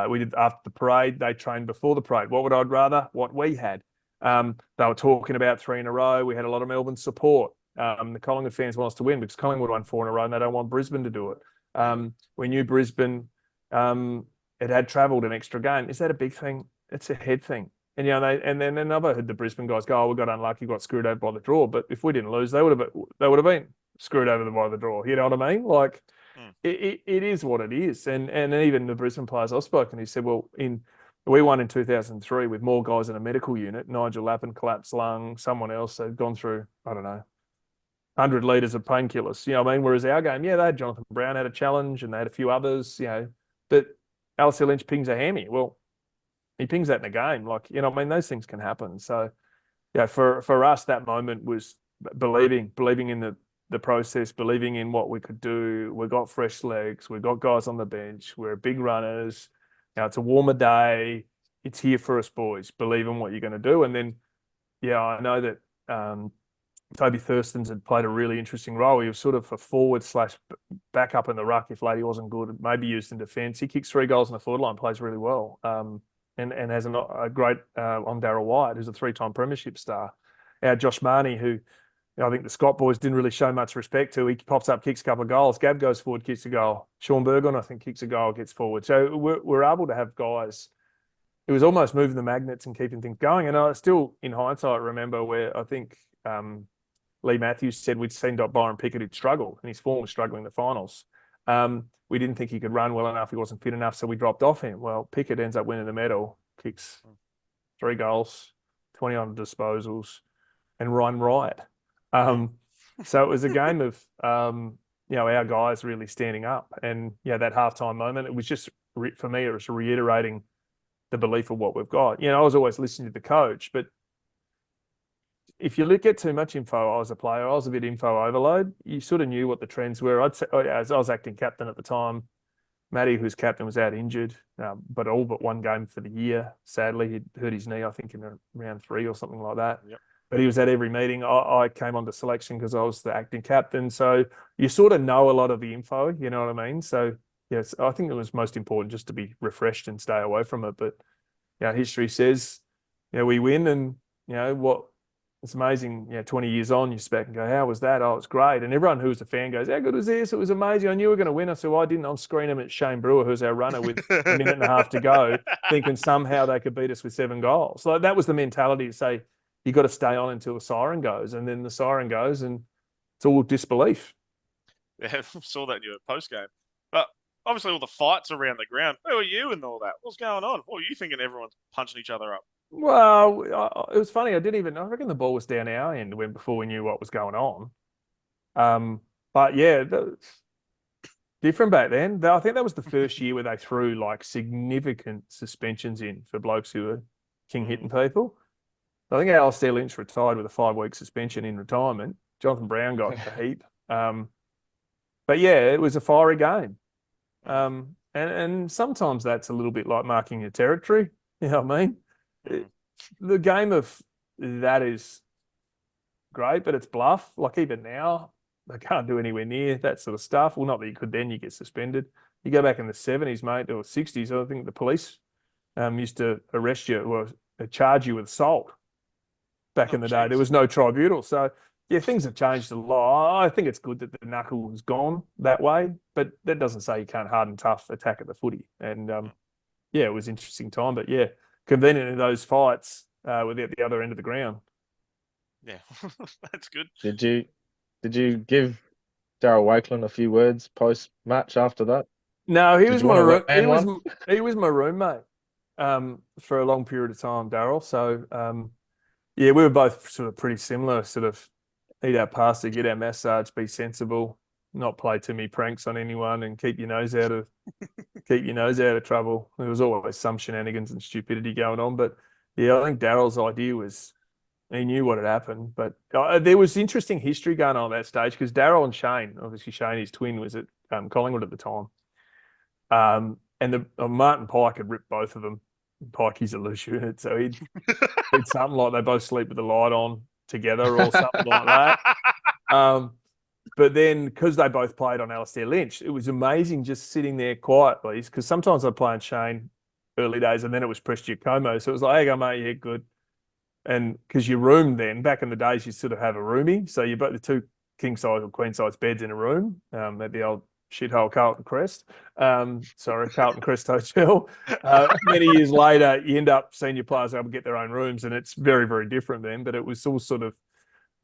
We did after the parade. They trained before the parade. What would I rather? What we had. They were talking about 3 in a row. We had a lot of Melbourne support. The Collingwood fans want us to win because Collingwood won 4 in a row and they don't want Brisbane to do it. We knew Brisbane, it had travelled an extra game. Is that a big thing? It's a head thing. And and then another heard the Brisbane guys go, "Oh, we got unlucky, got screwed over by the draw." But if we didn't lose, they would have been screwed over by the draw. You know what I mean? Like it is what it is. And even the Brisbane players I've spoken, he said, "Well, we won in 2003 with more guys in a medical unit. Nigel Lappin collapsed lung. Someone else had gone through, I don't know, 100 litres of painkillers. You know what I mean? Whereas our game, they had Jonathan Brown had a challenge and they had a few others. But Alistair Lynch pings a hammy. Well, he pings that in a game. Like, you know what I mean? Those things can happen. So, for us, that moment was believing in the process, believing in what we could do. We got fresh legs. We got guys on the bench. We're big runners. It's a warmer day. It's here for us, boys. Believe in what you're going to do. And then, I know that Toby Thurston's had played a really interesting role. He was sort of a forward / backup in the ruck if Lady wasn't good, maybe used in defence. He kicks 3 goals in the forward line, plays really well. And has a great on Darryl White, who's a 3-time premiership star. Our Josh Marnie, who I think the Scott boys didn't really show much respect to. He pops up, kicks a couple of goals. Gab goes forward, kicks a goal. Sean Burgon, I think, kicks a goal, gets forward. So we're able to have guys. It was almost moving the magnets and keeping things going. And I still, in hindsight, remember where I think Lee Matthews said we'd seen Byron Pickett who'd struggle, and his form was struggling in the finals. We didn't think he could run well enough. He wasn't fit enough, so we dropped off him. Well, Pickett ends up winning the medal, kicks 3 goals, 20 on disposals, and run riot. So it was a game of, our guys really standing up. And, that halftime moment, it was just, for me, it was reiterating the belief of what we've got. I was always listening to the coach, but if you get too much info, I was a player, I was a bit info overload. You sort of knew what the trends were. I'd say, as I was acting captain at the time, Matty, who's captain, was out injured, but all but 1 game for the year. Sadly, he'd hurt his knee, I think, in round 3 or something like that. Yep. But he was at every meeting. I came onto selection because I was the acting captain. So you sort of know a lot of the info, you know what I mean? So, yes, I think it was most important just to be refreshed and stay away from it. But, history says, we win and, it's amazing, 20 years on, you spec and go, how was that? Oh, it's great. And everyone who was a fan goes, how good was this? It was amazing. I knew we were going to win. I said, well, I didn't. I'm screening at Shane Brewer, who's our runner, with a minute and a half to go, thinking somehow they could beat us with 7 goals. So that was the mentality to say, you got to stay on until the siren goes. And then the siren goes and it's all disbelief. Yeah, saw that in your post game. But obviously all the fights around the ground. Where were you and all that? What's going on? What were you thinking everyone's punching each other up? Well, it was funny. I reckon the ball was down our end before we knew what was going on. But yeah, different back then. I think that was the first year where they threw like significant suspensions in for blokes who were king hitting people. I think Alistair Lynch retired with a 5-week suspension in retirement. Jonathan Brown got a heap. But yeah, it was a fiery game. And sometimes that's a little bit like marking your territory. You know what I mean? The game of that is great, but it's bluff. Like even now, they can't do anywhere near that sort of stuff. Well, not that you could then, you get suspended. You go back in the 70s, mate, or 60s, I think the police used to arrest you or charge you with assault. Back in the day, there was no tribunal. So, yeah, things have changed a lot. I think it's good that the knuckle has gone that way, but that doesn't say you can't hard and tough attack at the footy. And, it was an interesting time. But, yeah, convenient in those fights were at the other end of the ground. Yeah, that's good. Did you give Darryl Wakeland a few words post match after that? No, he was my roommate for a long period of time, Darryl. So we were both sort of pretty similar. Sort of eat our pasta, get our massage, be sensible, not play too many pranks on anyone, and keep your nose out of trouble. There was always some shenanigans and stupidity going on, but yeah, I think Darryl's idea was he knew what had happened. But there was interesting history going on at that stage because Darryl and Shane, obviously Shane, his twin, was at Collingwood at the time. And Martin Pike had ripped both of them. Pike, he's a loose unit, so he'd something like they both sleep with the light on together or something like that. But then, because they both played on Alistair Lynch, it was amazing just sitting there quietly. Because sometimes I'd play on Shane early days, and then it was Prestia Como. So it was like, hey, go, mate, yeah, good. And because your room then, back in the days, you sort of have a roomie. So you both the two king size or queen size beds in a room at the old shithole Carlton Crest. Carlton Crest Hotel. Many years later, you end up seeing your players able to get their own rooms, and it's very, very different then. But it was all sort of,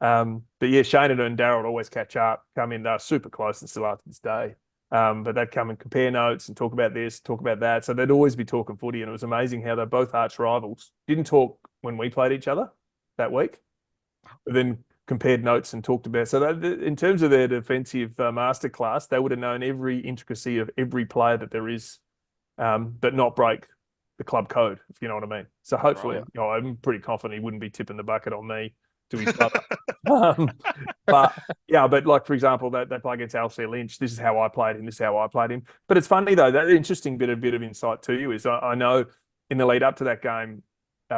but yeah, Shane and Darryl would always catch up, come in, they're super close and still are to this day. But they'd come and compare notes and talk about this, talk about that. So they'd always be talking footy, and it was amazing how they're both arch rivals. Didn't talk when we played each other that week, but then compared notes and talked about. So in terms of their defensive masterclass, they would have known every intricacy of every player that there is, but not break the club code, if you know what I mean. So hopefully, Right. I'm pretty confident he wouldn't be tipping the bucket on me to his brother. But like, for example, they play against Alistair Lynch. This is how I played him. This is how I played him. But it's funny though, that interesting bit of insight to you is I know in the lead up to that game,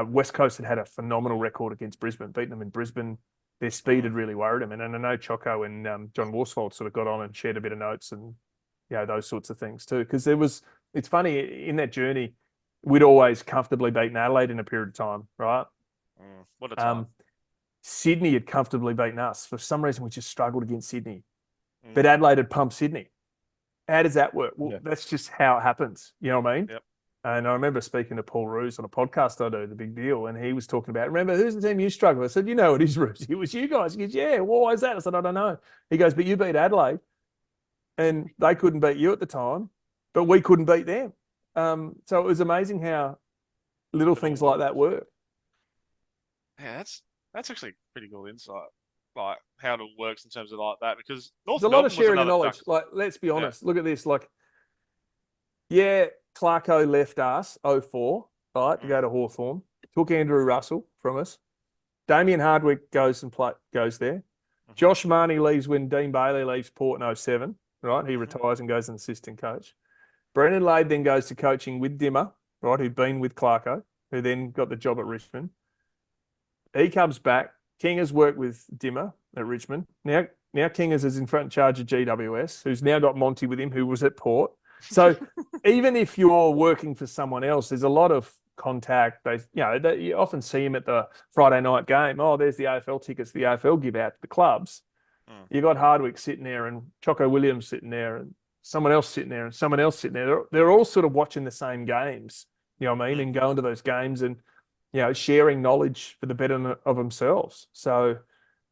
West Coast had a phenomenal record against Brisbane, beating them in Brisbane. Their speed had really worried them. And I know Choco and John Worsfold sort of got on and shared a bit of notes and, those sorts of things too. Because it's funny, in that journey, we'd always comfortably beaten Adelaide in a period of time, right? What a time. Sydney had comfortably beaten us. For some reason, we just struggled against Sydney. But Adelaide had pumped Sydney. How does that work? Well, that's just how it happens. You know what I mean? Yep. And I remember speaking to Paul Roos on a podcast I do, The Big Deal, and he was talking about, remember, who's the team you struggled? I said, you know it is, Roos. It was you guys. He goes, yeah, well, why is that? I said, I don't know. He goes, but you beat Adelaide, and they couldn't beat you at the time, but we couldn't beat them. So it was amazing how little things like that work. Yeah, that's actually pretty cool insight, like how it works in terms of like that, because North There's a lot Melbourne of was sharing of another knowledge. duck. Like, let's be honest. Look at this. Like, Clarko left us 04, right, to go to Hawthorn. Took Andrew Russell from us. Damien Hardwick goes there. Josh Marnie leaves when Dean Bailey leaves Port in 07, right? He retires and goes an assistant coach. Brendan Lade then goes to coaching with Dimmer, right, who'd been with Clarko, who then got the job at Richmond. He comes back. King has worked with Dimmer at Richmond. Now Kingers is in front charge of GWS, who's now got Monty with him, who was at Port. So even if you're working for someone else, there's a lot of contact. You often see him at the Friday night game. Oh, there's the AFL tickets the AFL give out to the clubs. You got Hardwick sitting there and Choco Williams sitting there and someone else sitting there and someone else sitting there. They're all sort of watching the same games, you know what I mean, and going to those games and, sharing knowledge for the betterment of themselves. So,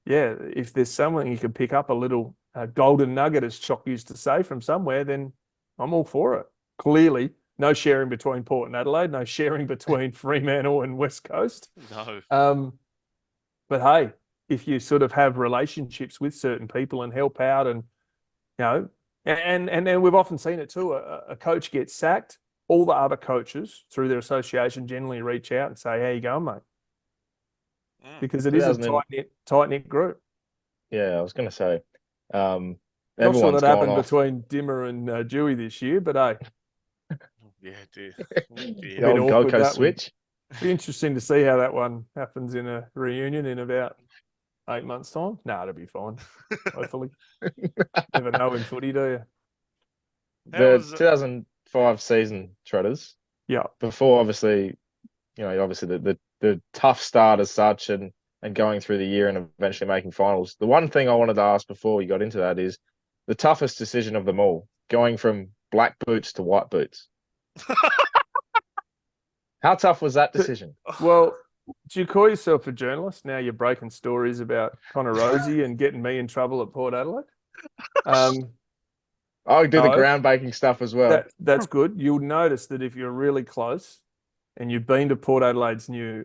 if there's someone you can pick up a little golden nugget, as Choc used to say, from somewhere, then I'm all for it. Clearly, no sharing between Port and Adelaide, no sharing between Fremantle and West Coast. No. But hey, if you sort of have relationships with certain people and help out, and and then we've often seen it too. A coach gets sacked. All the other coaches through their association generally reach out and say, "How you going, mate?" Because it is a tight knit group. Yeah, I was going to say, Not sure everyone's that gone happened off. between Dimmer and Dewey this year, but hey, Yeah, dear. The bit old Gold awkward, Coast that one. switch. Be interesting to see how that one happens in a reunion in about 8 months' time. No, it'll be fine. Hopefully, never know in footy, do you? The 2005 season, Trotters. Yeah. Before, obviously, the tough start as such, and going through the year and eventually making finals. The one thing I wanted to ask before we got into that is the toughest decision of them all, going from black boots to white boots. How tough was that decision? Well, do you call yourself a journalist? Now you're breaking stories about Connor Rosie and getting me in trouble at Port Adelaide. I do the groundbreaking stuff as well. That's good. You'll notice that if you're really close and you've been to Port Adelaide's new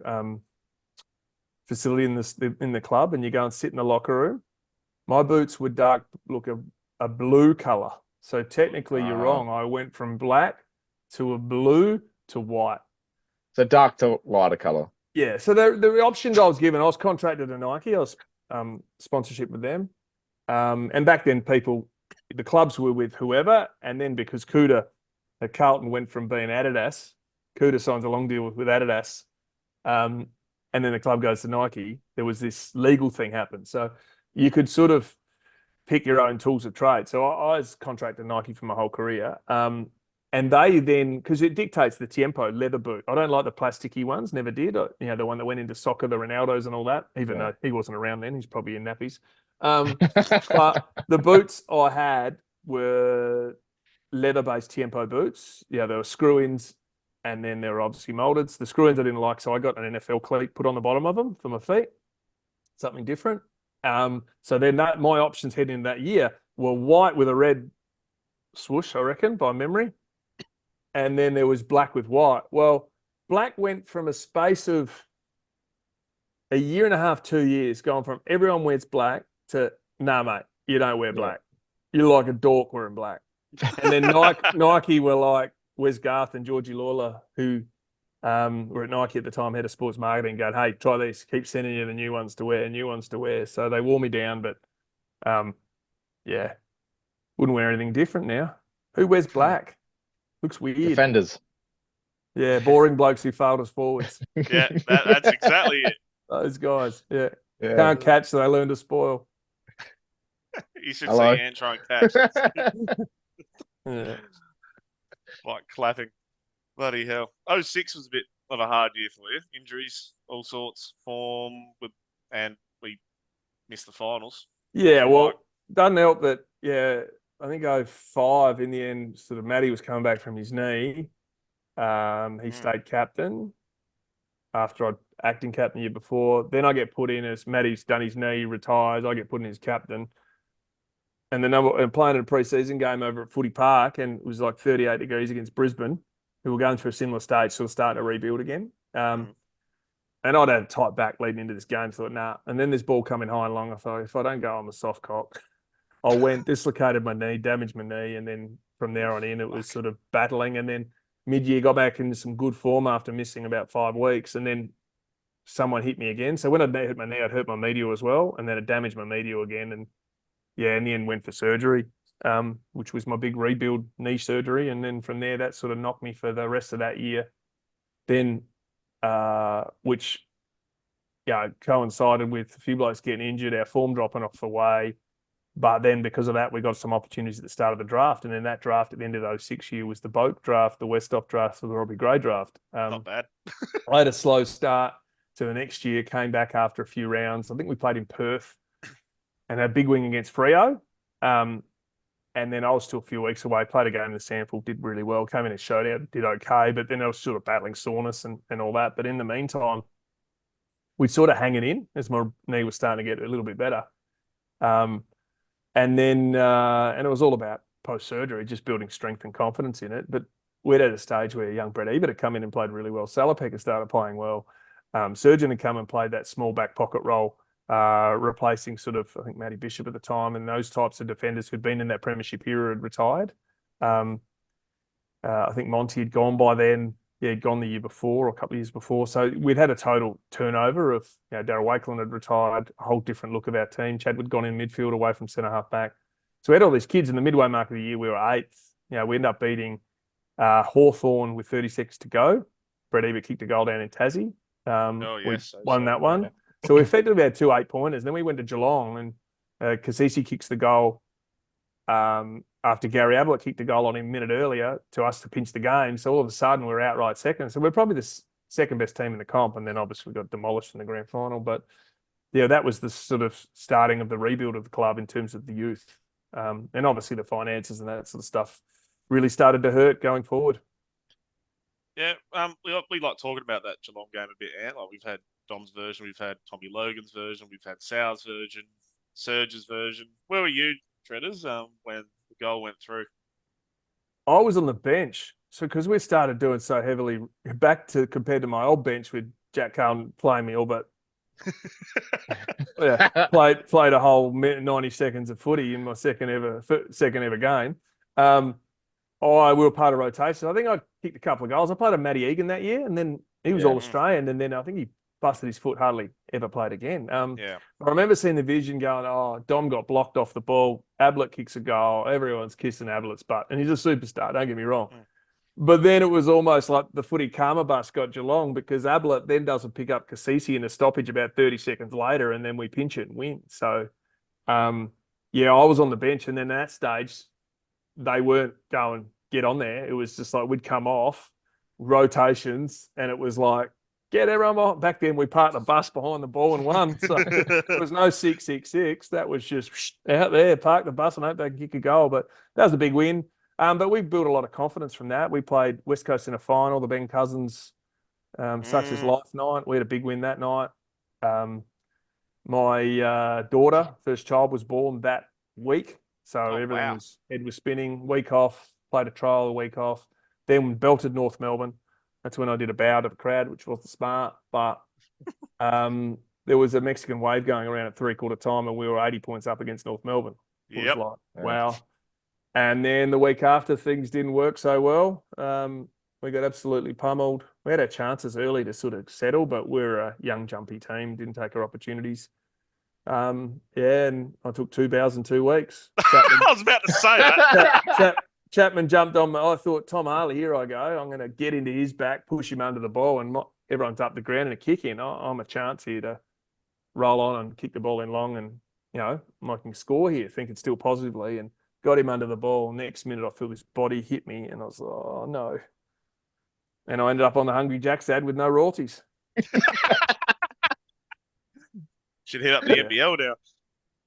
facility in the club, and you go and sit in the locker room, my boots were dark, a blue color. So technically, you're wrong. I went from black to a blue to white. So dark to lighter color. Yeah. So the options I was given, I was contracted to Nike. I was sponsorship with them, and back then the clubs were with whoever, and then because Cuda at Carlton went from being Adidas, Cuda signs a long deal with Adidas, and then the club goes to Nike. There was this legal thing happen, so you could sort of pick your own tools of trade. So I was contracted Nike for my whole career. And they then, because it dictates the tempo, leather boot. I don't like the plasticky ones, never did. The one that went into soccer, the Ronaldos and all that, even though he wasn't around then, he's probably in nappies. But the boots I had were leather-based tempo boots. Yeah, there were screw-ins, and then there were obviously molded. The screw-ins I didn't like, so I got an NFL cleat put on the bottom of them for my feet, something different. So then my options heading into that year were white with a red swoosh, I reckon, by memory. And then there was black with white. Well, black went from a space of a year and a half, 2 years, going from everyone wears black to, nah, mate, you don't wear black. You're like a dork wearing black. And then Nike were like Wes Garth and Georgie Lawler, who were at Nike at the time, head of sports marketing, going, hey, try these, keep sending you the new ones to wear. So they wore me down, but wouldn't wear anything different now. Who wears black? Looks weird. Defenders. Yeah, boring blokes who failed us forwards. Yeah, that's exactly it. Those guys, can't catch, so they learn to spoil. You should see Ant try and catch. Yeah. Like clapping. Bloody hell. 06 was a bit of a hard year for you. Injuries, all sorts, form, and we missed the finals. Yeah, well, doesn't help that, I think 05 in the end, sort of Matty was coming back from his knee. He stayed captain after I'd acting captain the year before. Then I get put in as Matty's done his knee, retires. I get put in as captain. And playing in a pre-season game over at Footy Park, and it was like 38 degrees against Brisbane, who were going through a similar stage, sort of starting to rebuild again. And I'd had a tight back leading into this game, thought, nah. And then this ball coming high and long, I thought, if I don't go, I'm a soft cock. I went, dislocated my knee, damaged my knee, and then from there on in, it was sort of battling. And then mid-year, got back into some good form after missing about 5 weeks, and then someone hit me again. So when I'd hit my knee, I'd hurt my medial as well, and then it damaged my medial again. And in the end, went for surgery, which was my big rebuild knee surgery. And then from there, that sort of knocked me for the rest of that year. Then, which coincided with a few blokes getting injured, our form dropping off the way. But then because of that, we got some opportunities at the start of the draft. And then that draft at the end of 06 year was the Boat draft, the Westhoff draft, the Robbie Gray draft. Not bad. I had a slow start to the next year, came back after a few rounds. I think we played in Perth and had a big wing against Freo. And then I was still a few weeks away, played a game in the sample, did really well, came in a shootout, did okay. But then I was sort of battling soreness and all that. But in the meantime, we'd sort of hanging in as my knee was starting to get a little bit better. And then it was all about post-surgery, just building strength and confidence in it. But we're at a stage where young Brett Ebert had come in and played really well. Salopek had started playing well. Surgeon had come and played that small back pocket role, replacing sort of, I think, Matty Bishop at the time, and those types of defenders who'd been in that premiership era had retired. I think Monty had gone by then. Yeah, he'd gone the year before or a couple of years before. So we'd had a total turnover of, Darryl Wakeland had retired, a whole different look of our team. Chadwood had gone in midfield away from centre-half back. So we had all these kids. In the midway mark of the year, we were 8th. We ended up beating Hawthorn with 30 seconds to go. Brett Ebert kicked a goal down in Tassie. We won that one. Yeah. So we effectively had 2 8-pointers. Then we went to Geelong and Kasisi kicks the goal after Gary Ablett kicked a goal on him a minute earlier to us to pinch the game. So all of a sudden we're outright second. So we're probably the second best team in the comp. And then obviously we got demolished in the grand final. But that was the sort of starting of the rebuild of the club in terms of the youth. And obviously the finances and that sort of stuff really started to hurt going forward. Yeah, we like talking about that Geelong game a bit, Ant. Like we've had Dom's version, we've had Tommy Logan's version, we've had Sau's version, Serge's version. Where were you, Treaders, when the goal went through? I was on the bench. So because we started doing so heavily compared to my old bench with Jack Carlton playing me all but played a whole 90 seconds of footy in my second ever game. We were part of rotation. I think I kicked a couple of goals. I played a Matty Egan that year, and then he was All-Australian, and then I think he busted his foot, hardly ever played again. I remember seeing the vision going, Dom got blocked off the ball, Ablett kicks a goal, everyone's kissing Ablett's butt, and he's a superstar, don't get me wrong. But then it was almost like the footy karma bus got Geelong because Ablett then doesn't pick up Kasisi in a stoppage about 30 seconds later, and then we pinch it and win. So Yeah, I was on the bench, and then at that stage, they weren't going get on there. It was just like we'd come off rotations, and it was like get everyone behind. Back then, we parked the bus behind the ball and won. So there was no 6-6-6. That was just out there, park the bus and hope they can kick a goal. But that was a big win. But we built a lot of confidence from that. We played West Coast in a final, the Ben Cousins Success Life night. We had a big win that night. My daughter, first child, was born that week. So everything was, head was spinning, week off, played a trial a week off, then belted North Melbourne. That's when I did a bow to the crowd, which wasn't smart. But there was a Mexican wave going around at 3/4 time, and we were 80 points up against North Melbourne. It was like, wow. And then the week after, things didn't work so well. We got absolutely pummeled. We had our chances early to sort of settle, but we're a young, jumpy team, didn't take our opportunities. And I took 2 bows in 2 weeks. I was about to say that. Chapman jumped on me. I thought, Tom Harley, here I go. I'm going to get into his back, push him under the ball, and everyone's up the ground and a kick in. I'm a chance here to roll on and kick the ball in long, and I can score here, thinking still positively, and got him under the ball. Next minute, I feel this body hit me, and I was like, oh no. And I ended up on the Hungry Jack's ad with no royalties. Should hit up the NBL now.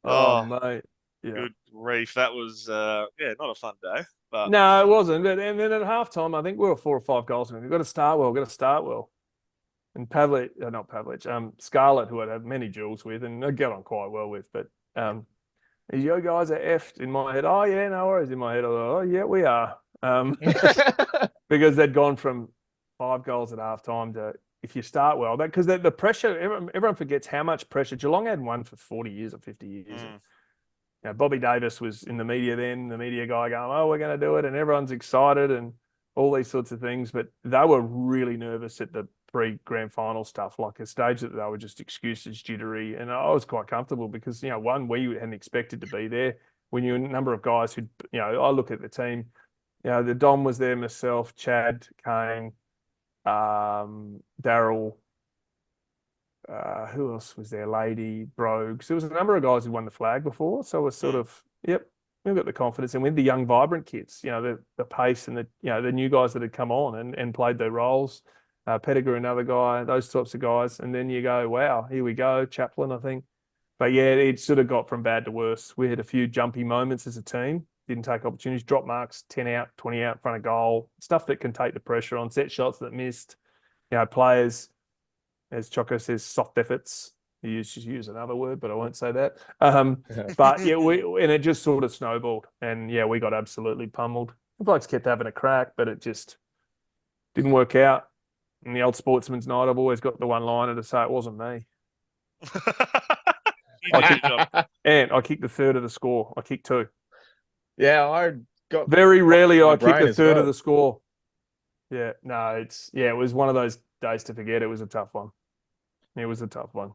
Oh, mate. Yeah. Good grief. That was, not a fun day. But no, it wasn't. And then at halftime, I think we were 4 or 5 goals. We've got to start well. And Scarlett, who I'd had many duels with and I get on quite well with, but you guys are effed in my head. Oh, yeah, no worries. In my head, I thought, oh, yeah, we are. Because they'd gone from 5 goals at halftime to if you start well, because the pressure, everyone forgets how much pressure. Geelong had won for 40 years or 50 years. Bobby Davis was in the media then, the media guy going, oh, we're going to do it. And everyone's excited and all these sorts of things. But they were really nervous at the pre-grand final stuff, like a stage that they were just excuses, jittery. And I was quite comfortable because, one, we hadn't expected to be there. We knew a number of guys who, I look at the team, the Dom was there, myself, Chad, Kane, Daryl, who else was there? Lady, Brogues. There was a number of guys who won the flag before. So it was sort of, we've got the confidence. And with the young, vibrant kids, the pace and the new guys that had come on and played their roles. Pettigrew, another guy, those types of guys. And then you go, wow, here we go. Chaplin, I think. But yeah, it sort of got from bad to worse. We had a few jumpy moments as a team. Didn't take opportunities, drop marks, 10 out, 20 out in front of goal, stuff that can take the pressure on, set shots that missed, players, as Choco says, soft efforts. You use another word, but I won't say that. But yeah, and it just sort of snowballed. And yeah, we got absolutely pummeled. The blokes kept having a crack, but it just didn't work out. And the old sportsman's night, I've always got the one-liner to say it wasn't me. I kicked a third of the score. I kicked 2. Yeah, I got very rarely I kick a third of the score. Yeah, no, it was one of those days to forget. It was a tough one. It was a tough one.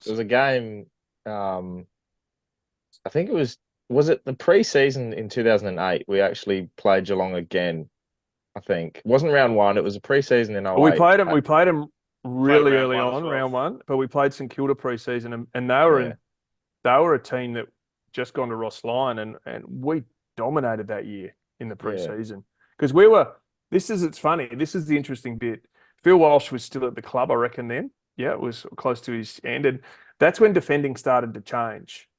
There was a game, I think was it the pre-season in 2008? We actually played Geelong again, I think. It wasn't round 1, it was a pre-season in 08. We played them really early on, round 1, but we played St Kilda pre-season and they were a team that just gone to Ross Lyon and we dominated that year in the pre-season. Because it's funny, this is the interesting bit. Phil Walsh was still at the club, I reckon then. Yeah, it was close to his end. And that's when defending started to change.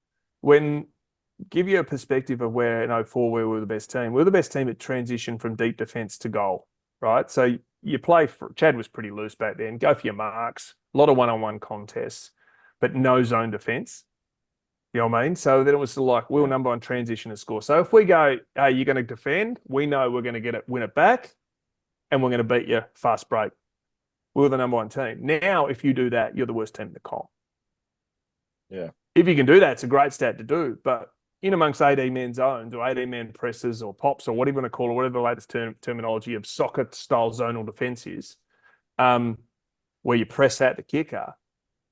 Give you a perspective of where in 04 we were the best team. We were the best team at transition from deep defence to goal, right? So you play Chad was pretty loose back then. Go for your marks. A lot of one-on-one contests, but no zone defence. You know what I mean? So then it was like, we're number 1 transition and score. So if we go, hey, you're going to defend, we know we're going to win it back, and we're going to beat you fast break. We're the number 1 team. Now, if you do that, you're the worst team in the comp. Yeah. If you can do that, it's a great stat to do. But in amongst 18-man zones or 18-man presses or pops or whatever you want to call it, whatever the latest terminology of soccer-style zonal defence is, where you press out the kicker,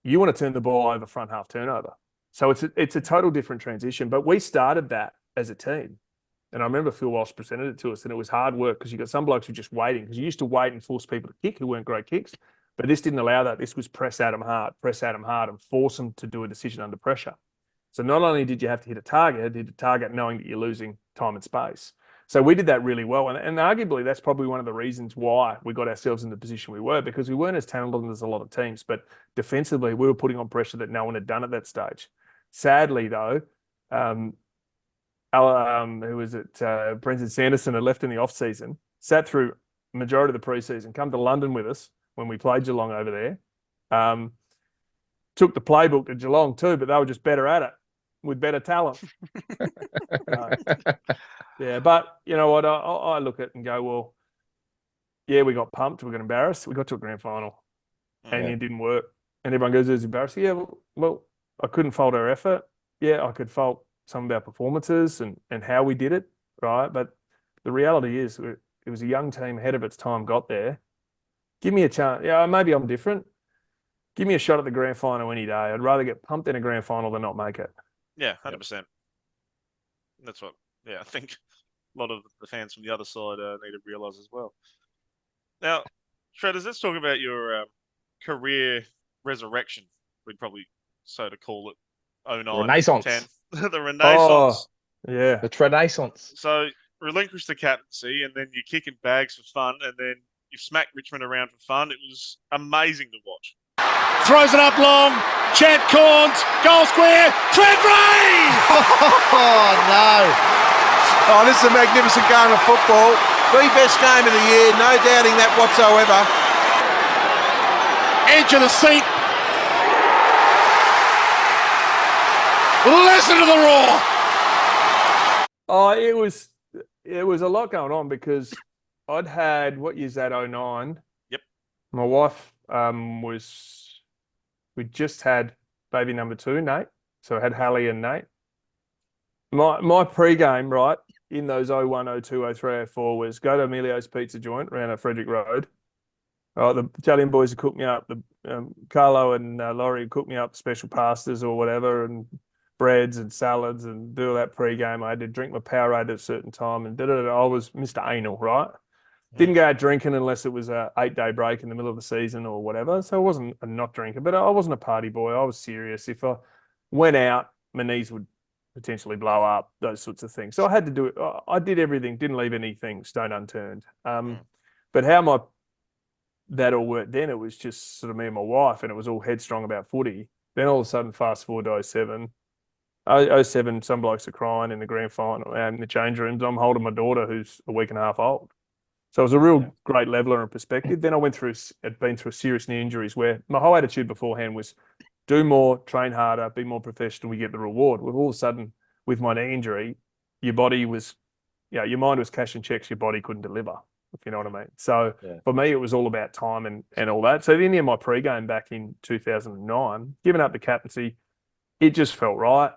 you want to turn the ball over front half turnover. So it's a total different transition. But we started that as a team. And I remember Phil Walsh presented it to us, and it was hard work because you got some blokes who were just waiting because you used to wait and force people to kick who weren't great kicks. But this didn't allow that. This was press at them hard, and force them to do a decision under pressure. So not only did you have to hit a target knowing that you're losing time and space. So we did that really well. And arguably, that's probably one of the reasons why we got ourselves in the position we were, because we weren't as talented as a lot of teams. But defensively, we were putting on pressure that no one had done at that stage. Sadly, though, who was it? Brendan Sanderson had left in the off-season, sat through the majority of the preseason, come to London with us when we played Geelong over there. Took the playbook to Geelong too, but they were just better at it with better talent. Yeah, but you know what? I look at it and go, well, yeah, we got pumped, we got embarrassed, we got to a grand final, and it didn't work. And everyone goes, "It's embarrassing." Yeah, well, I couldn't fault our effort. Yeah, I could fault some of our performances and how we did it, right? But the reality is, it was a young team ahead of its time, got there. Give me a chance. Yeah, maybe I'm different. Give me a shot at the grand final any day. I'd rather get pumped in a grand final than not make it. Yeah, 100%. That's what. Yeah, I think a lot of the fans from the other side need to realise as well. Now, Shredders, let's talk about your career resurrection. We'd probably so to call it 09, Renaissance. 10. The Renaissance. Oh, yeah. The Renaissance. So relinquish the captaincy, and then you're kicking bags for fun, and then you smack Richmond around for fun. It was amazing to watch. Throws it up long. Chad Corns. Goal square. Tredrea! Oh, no. Oh, this is a magnificent game of football. The best game of the year, no doubting that whatsoever. Edge of the seat. Listen to the roar. Oh, it was a lot going on because I'd had, what year's that, 09? Yep. My wife we just had baby number 2, Nate. So I had Hallie and Nate. My pre-game, right, in those 01, 02, 03, 04 was go to Emilio's Pizza Joint around at Frederick Road. The Italian boys would cook me up. Carlo and Laurie would cook me up special pastas or whatever, and breads and salads, and do all that pre-game. I had to drink my Powerade at a certain time, and I was Mr. Anal, right? Didn't go out drinking unless it was a 8-day break in the middle of the season or whatever. So I wasn't a not drinker, but I wasn't a party boy. I was serious. If I went out, my knees would potentially blow up, those sorts of things. So I had to do it. I did everything, didn't leave anything stone unturned. But how that all worked then, it was just sort of me and my wife, and it was all headstrong about footy. Then all of a sudden, fast forward to 07. 07, some blokes are crying in the grand final and in the change rooms. I'm holding my daughter who's a week and a half old. So it was a real great leveler in perspective. Then I had been through serious knee injuries where my whole attitude beforehand was do more, train harder, be more professional, we get the reward. With all of a sudden, with my knee injury, your body was, your mind was cashing checks, your body couldn't deliver, if you know what I mean. So for me, it was all about time and all that. So then in my pre-game back in 2009, giving up the captaincy, it just felt right.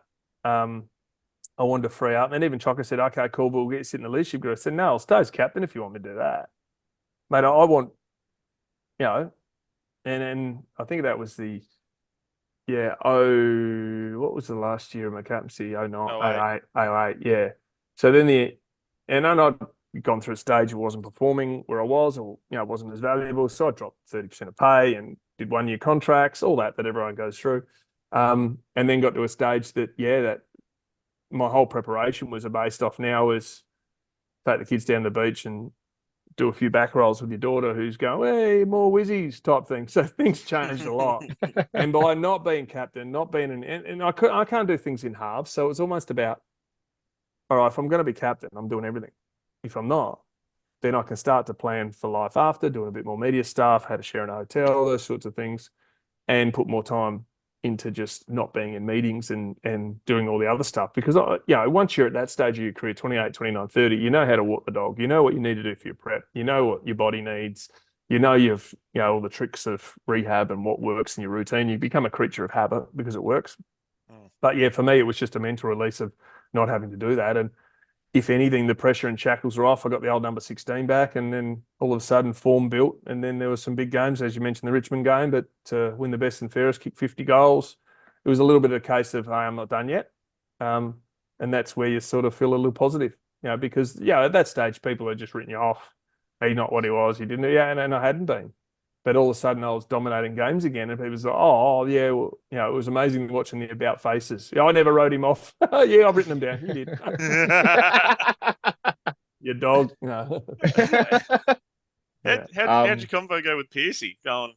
I wanted to free up. And then even Chocker said, okay, cool, but we'll get you sit in the leadership group. I said, no, I'll stay as captain if you want me to do that. Mate, I want, and I think that was what was the last year of my captaincy? 09, 08, yeah. So then and I'd gone through a stage where I wasn't performing where I was, or, wasn't as valuable. So I dropped 30% of pay and did 1-year contracts, all that everyone goes through. And then got to a stage that my whole preparation was based off now is take the kids down the beach and do a few back rolls with your daughter who's going, hey, more whizzies type thing. So things changed a lot. And by not being captain, not being and I can't do things in halves. So it's almost about, all right, if I'm going to be captain, I'm doing everything. If I'm not, then I can start to plan for life after, doing a bit more media stuff, how to share in a hotel, those sorts of things, and put more time into just not being in meetings and doing all the other stuff. Because, once you're at that stage of your career, 28, 29, 30, you know how to walk the dog. You know what you need to do for your prep. You know what your body needs. You've all the tricks of rehab and what works in your routine. You become a creature of habit because it works. But, for me, it was just a mental release of not having to do that. And if anything, the pressure and shackles were off. I got the old number 16 back, and then all of a sudden form built. And then there were some big games, as you mentioned, the Richmond game, but to win the best and fairest, kick 50 goals. It was a little bit of a case of, hey, I'm not done yet. And that's where you sort of feel a little positive, because, at that stage, people had just written you off. He's not what he was. He didn't. And I hadn't been. But all of a sudden, I was dominating games again, and people was like, "Oh, yeah, well, it was amazing watching the about faces." Yeah, I never wrote him off. Yeah, I've written them down. You did. Your dog. No. Yeah. How'd your convo go with Piercy? Going,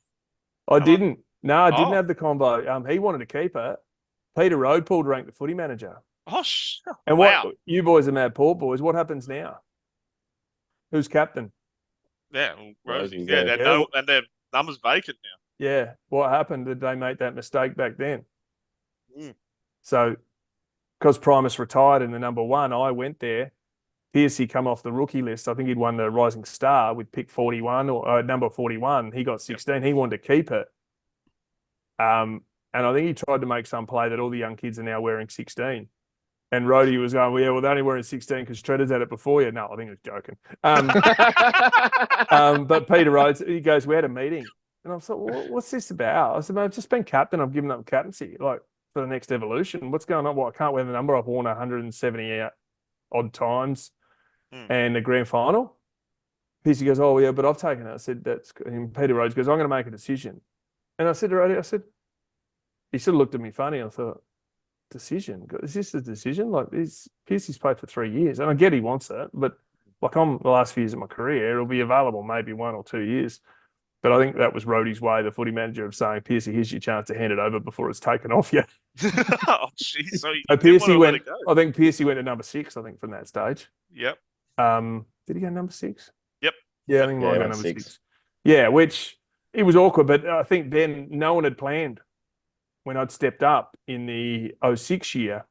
I come on. didn't. No, I didn't Oh. have the combo. He wanted to keep it. Peter Roadpool ranked the footy manager. Oh, And wow. what you boys are mad Port boys. What happens now? Who's captain? Yeah, well, Rosie. Rosie's Yeah, there. and their number's vacant now. Yeah. What happened? Did they make that mistake back then? Mm. So, because Primus retired in the number 1, I went there. Piercy come off the rookie list. I think he'd won the Rising Star with pick 41 or number 41. He got 16. Yep. He wanted to keep it. And I think he tried to make some play that all the young kids are now wearing 16. And Rhodey was going, well, yeah, well, they're only wearing 16 because Tredera's had it before you. No, I think he was joking. But Peter Rhodes, he goes, we had a meeting. And I was like, well, what's this about? I said, man, I've just been captain. I've given up captaincy, like, for the next evolution. What's going on? Well, I can't wear the number. I've worn 170 odd times and the grand final. Piercy goes, oh, yeah, but I've taken it. I said, and Peter Rhodes goes, I'm going to make a decision. And I said to Rhodey, he sort of looked at me funny. I thought, decision? Is this a decision? Like, Piercy's played for 3 years, and I get he wants it, but like I'm the last few years of my career, it'll be available maybe 1 or 2 years. But I think that was Rhodey's way, the footy manager, of saying, Piercy, here's your chance to hand it over before it's taken off you. Oh, jeez. So Piercy went. I think Piercy went to number 6. I think from that stage. Yep. Did he go number 6? Yep. Yeah, I think he might go number 6. Yeah, which it was awkward, but I think then no one had planned. When I'd stepped up in the 06 year,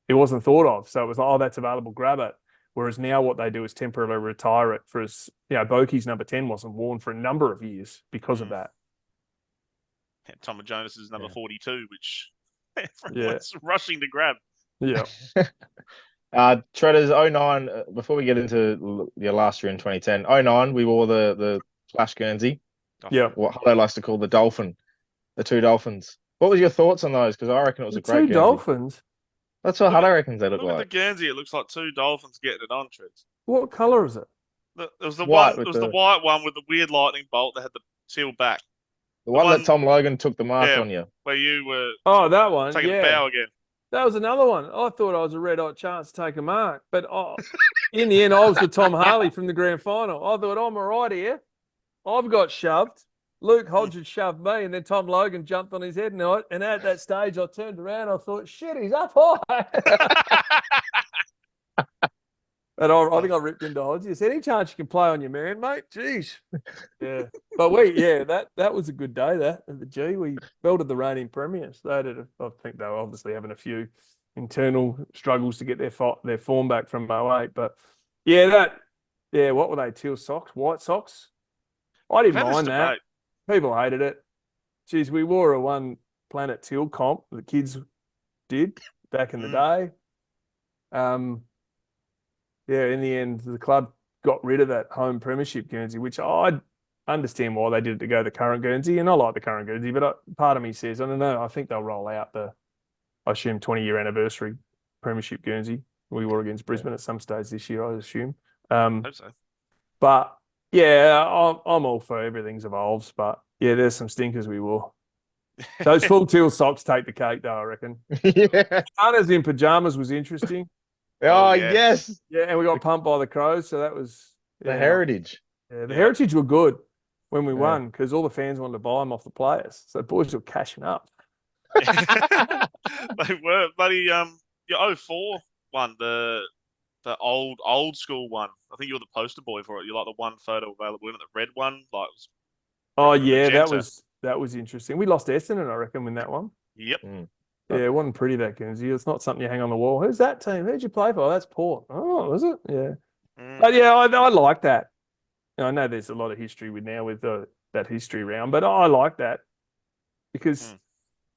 it wasn't thought of. So it was like, oh, that's available, grab it. Whereas now what they do is temporarily retire it for us. Boki's number 10 wasn't worn for a number of years because of that. Tom Jonas is number 42, which everyone's rushing to grab. Yeah. Treaders 09, before we get into your last year in 2010, 09, we wore the Flash Guernsey. Yeah. What Huddo likes to call the Dolphin, the 2 Dolphins. What was your thoughts on those? Because I reckon it was a great 2 Guernsey. Dolphins? That's what Huddo reckons they look like. Look at the Guernsey, it looks like 2 dolphins getting it on, Treads. What colour is it? It was the white one with the weird lightning bolt that had the teal back. The one that Tom Logan took the mark on you. Where you were that one. taking a bow again. That was another one. I thought I was a red hot chance to take a mark. But in the end, I was the Tom Harley from the grand final. I thought, I'm all right here. I've got shoved. Luke Hodges shoved me, and then Tom Logan jumped on his head. And at that stage, I turned around. I thought, shit, he's up high. And I think I ripped into Hodges. Any chance you can play on your man, mate? Jeez. Yeah. But that was a good day, that. At the G, we belted the reigning premiers. I think they were obviously having a few internal struggles to get their form back from 08. But, what were they, teal socks, white socks? I didn't mind that. People hated it. Geez, we wore a One Planet Teal comp. The kids did back in the day. In the end, the club got rid of that home premiership Guernsey, which I understand why they did it to go the current Guernsey, and I like the current Guernsey, but part of me says, I don't know, I think they'll roll out I assume, 20-year anniversary premiership Guernsey we wore against Brisbane at some stage this year, I assume. I hope so. But, I'm all for everything's evolves, but, there's some stinkers we wore. Those full teal socks take the cake, though, I reckon. Hunters in pajamas was interesting. Oh, yes. Yeah, and we got pumped by the Crows, so that was... The Heritage. Yeah, the Heritage were good when we won because all the fans wanted to buy them off the players. So boys were cashing up. They were. Buddy, your 04 one, the old school one. I think you were the poster boy for it. You like the one photo available in it, the red one. That was interesting. We lost Essendon, I reckon, in that one. Yep. Yeah, it wasn't pretty, that Guernsey. It's not something you hang on the wall. Who's that team? Who'd you play for? Oh, that's Port. Oh, is it? Yeah. But I like that. I know there's a lot of history with that history round, but I like that because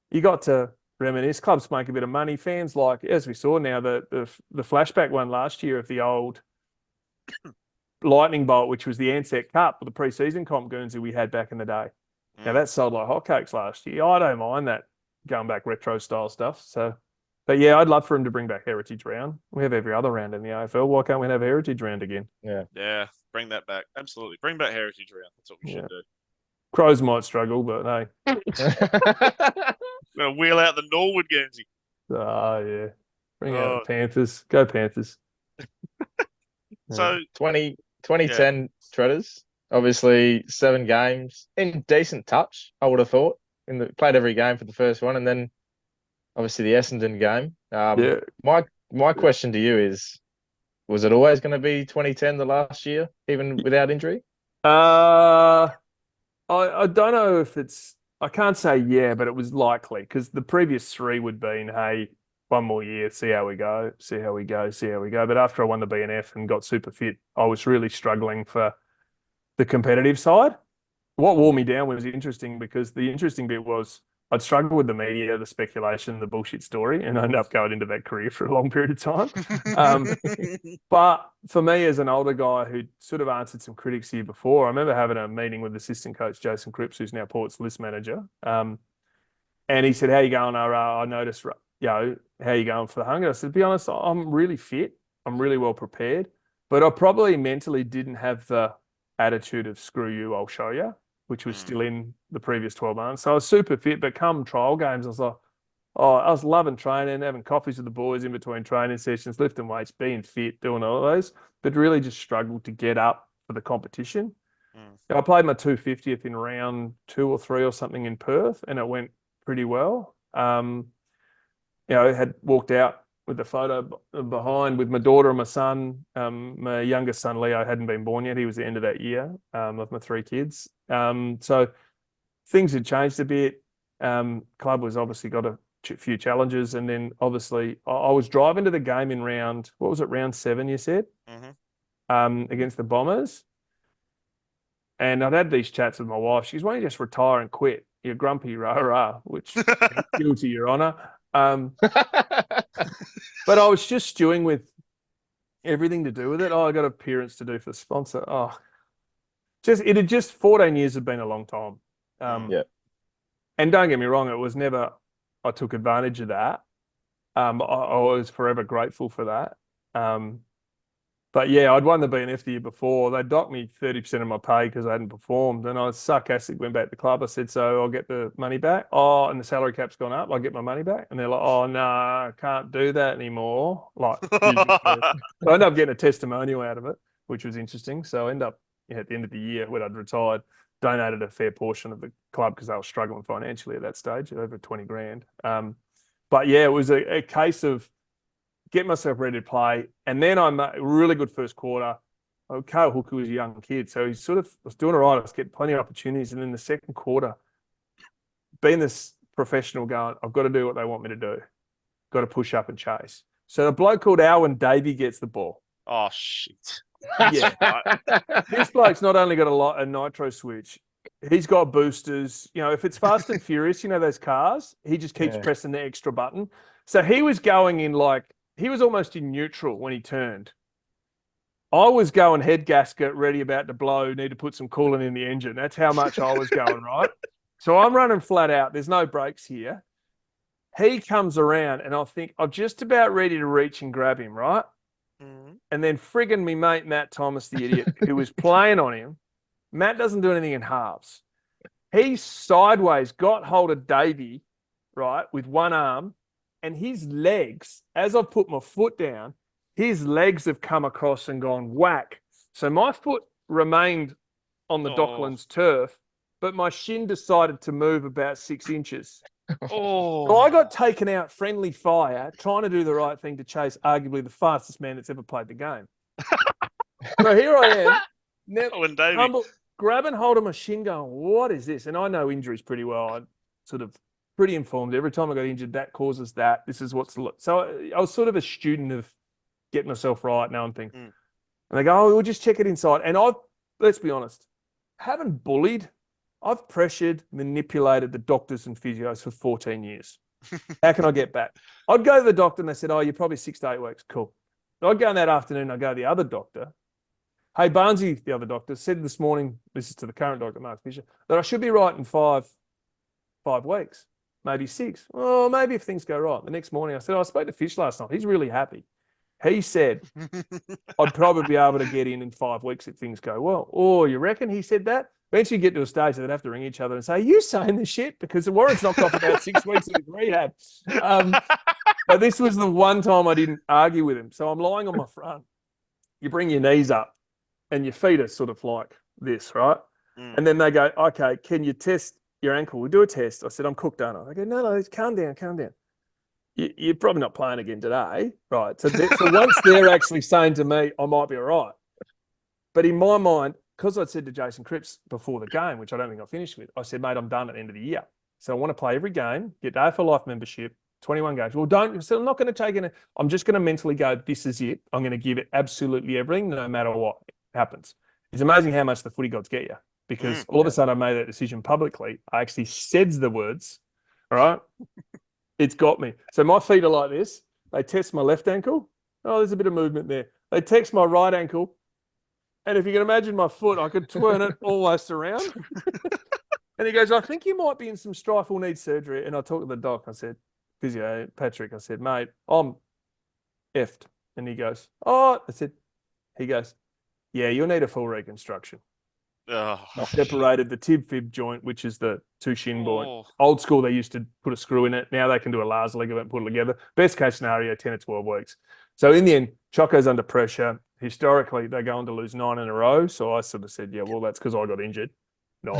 you got to reminisce. Clubs make a bit of money. Fans like, as we saw now, the flashback one last year of the old lightning bolt, which was the Ansett Cup, or the pre-season comp Guernsey we had back in the day. Now that sold like hotcakes last year. I don't mind that. Going back retro style stuff. So, but I'd love for him to bring back Heritage Round. We have every other round in the AFL. Why can't we have Heritage Round again? Yeah. Bring that back. Absolutely. Bring back Heritage Round. That's what we should do. Crows might struggle, but no. Gonna wheel out the Norwood Guernsey. Oh, yeah. Bring out Oh. the Panthers. Go Panthers. So 2010 Treaders, obviously 7 games in decent touch, I would have thought. Played every game for the first one, and then obviously the Essendon game. Yeah. My question to you is, was it always going to be 2010 the last year, even without injury? I don't know if I can't say yeah, but it was likely because the previous 3 would been, hey, one more year, see how we go. But after I won the BNF and got super fit, I was really struggling for the competitive side. What wore me down was interesting because the interesting bit was I'd struggle with the media, the speculation, the bullshit story, and I ended up going into that career for a long period of time. But for me, as an older guy who sort of answered some critics here before, I remember having a meeting with assistant coach Jason Cripps, who's now Port's list manager. And he said, how you going? I noticed, how you going for the hunger? I said, to be honest, I'm really fit. I'm really well prepared. But I probably mentally didn't have the attitude of screw you, I'll show you, which was still in the previous 12 months. So I was super fit, but come trial games, I was like, I was loving training, having coffees with the boys in between training sessions, lifting weights, being fit, doing all of those, but really just struggled to get up for the competition. I played my 250th in round 2 or 3 or something in Perth, and it went pretty well. I had walked out with the photo behind with my daughter and my son. My youngest son, Leo, hadn't been born yet. He was the end of that year of my 3 kids. So things had changed a bit. Club was obviously got a few challenges. And then obviously I was driving to the game in round 7, you said? Against the Bombers. And I'd had these chats with my wife. She's, why don't you just retire and quit? You're grumpy, rah, which guilty, Your Honour. But I was just stewing with everything to do with it. I got appearance to do for the sponsor. It had just 14 years had been a long time. Yeah. And don't get me wrong, it was never I took advantage of that. I was forever grateful for that. But yeah, I'd won the BNF the year before. They docked me 30% of my pay because I hadn't performed. And I was sarcastic, went back to the club. I said, so I'll get the money back. Oh, and the salary cap's gone up. I'll get my money back. And they're like, oh, no, I can't do that anymore. So I ended up getting a testimonial out of it, which was interesting. So I ended up, at the end of the year, when I'd retired, donated a fair portion of the club because they were struggling financially at that stage, over 20 grand. But yeah, it was a case of get myself ready to play. And then I made a really good first quarter. Kyle Hooker was a young kid, so he sort of was doing all right. I was getting plenty of opportunities. And then the second quarter, being this professional going, I've got to do what they want me to do. Got to push up and chase. So a bloke called Alwyn Davey gets the ball. Oh, shit. Yeah. This bloke's not only got a nitro switch, he's got boosters. If it's Fast and Furious, those cars, he just keeps pressing the extra button. So he was going in he was almost in neutral when he turned. I was going head gasket, ready about to blow, need to put some coolant in the engine. That's how much I was going, right? So I'm running flat out. There's no brakes here. He comes around and I think I'm just about ready to reach and grab him, right? And then friggin' me mate, Matt Thomas, the idiot, who was playing on him. Matt doesn't do anything in halves. He sideways got hold of Davey, right, with one arm, and his legs, as I've put my foot down, his legs have come across and gone whack. So my foot remained on the Docklands turf, but my shin decided to move about 6 inches. So I got taken out friendly fire, trying to do the right thing to chase arguably the fastest man that's ever played the game. So here I am, now, grabbing hold of my shin going, what is this? And I know injuries pretty well. I'm sort of pretty informed. Every time I got injured, that causes that. This is what's... So I was sort of a student of getting myself right now and thinking. And they go, oh, we'll just check it inside. And let's be honest, haven't bullied. I've pressured, manipulated the doctors and physios for 14 years. How can I get back? I'd go to the doctor and they said, oh, you're probably 6 to 8 weeks. Cool. I'd go in that afternoon, I'd go to the other doctor. Hey, Barnesy, the other doctor, said this morning, this is to the current doctor, Mark Fisher, that I should be right in 5 weeks, maybe 6. Oh, maybe if things go right. The next morning I said, I spoke to Fish last night. He's really happy. He said, I'd probably be able to get in 5 weeks if things go well. Oh, you reckon he said that? Eventually get to a stage that they'd have to ring each other and say, "You saying this shit?" Because the Warren's knocked off about 6 weeks of his rehab. But this was the one time I didn't argue with him. So I'm lying on my front. You bring your knees up and your feet are sort of like this, right? And then they go, "Okay, can you test your ankle?" We do a test. I said, "I'm cooked, aren't I?" I go, no, calm down. You're probably not playing again today, right? So once they're actually saying to me, I might be all right. But in my mind, because I'd said to Jason Cripps before the game, which I don't think I finished with, I said, "Mate, I'm done at the end of the year. So I want to play every game, get AFL Life membership, 21 games." "Well, so I'm not going to take it. I'm just going to mentally go, this is it. I'm going to give it absolutely everything, no matter what happens." It's amazing how much the footy gods get you, because all of a sudden I made that decision publicly. I actually said the words, all right? It's got me. So my feet are like this. They test my left ankle. Oh, there's a bit of movement there. They test my right ankle. And if you can imagine my foot, I could turn it almost around. And he goes, "I think you might be in some strife or need surgery." And I talked to the doc. I said, "Physio, Patrick," I said, "Mate, I'm effed." And he goes, "Oh," he goes, "Yeah, you'll need a full reconstruction." I separated the tib-fib joint, which is the two shin joint. Old school, they used to put a screw in it. Now they can do a Lars ligament and put it together. Best case scenario, 10 or 12 weeks. So in the end, Choco's under pressure. Historically, they're going to lose 9 in a row. So I sort of said, yeah, well, that's because I got injured. No.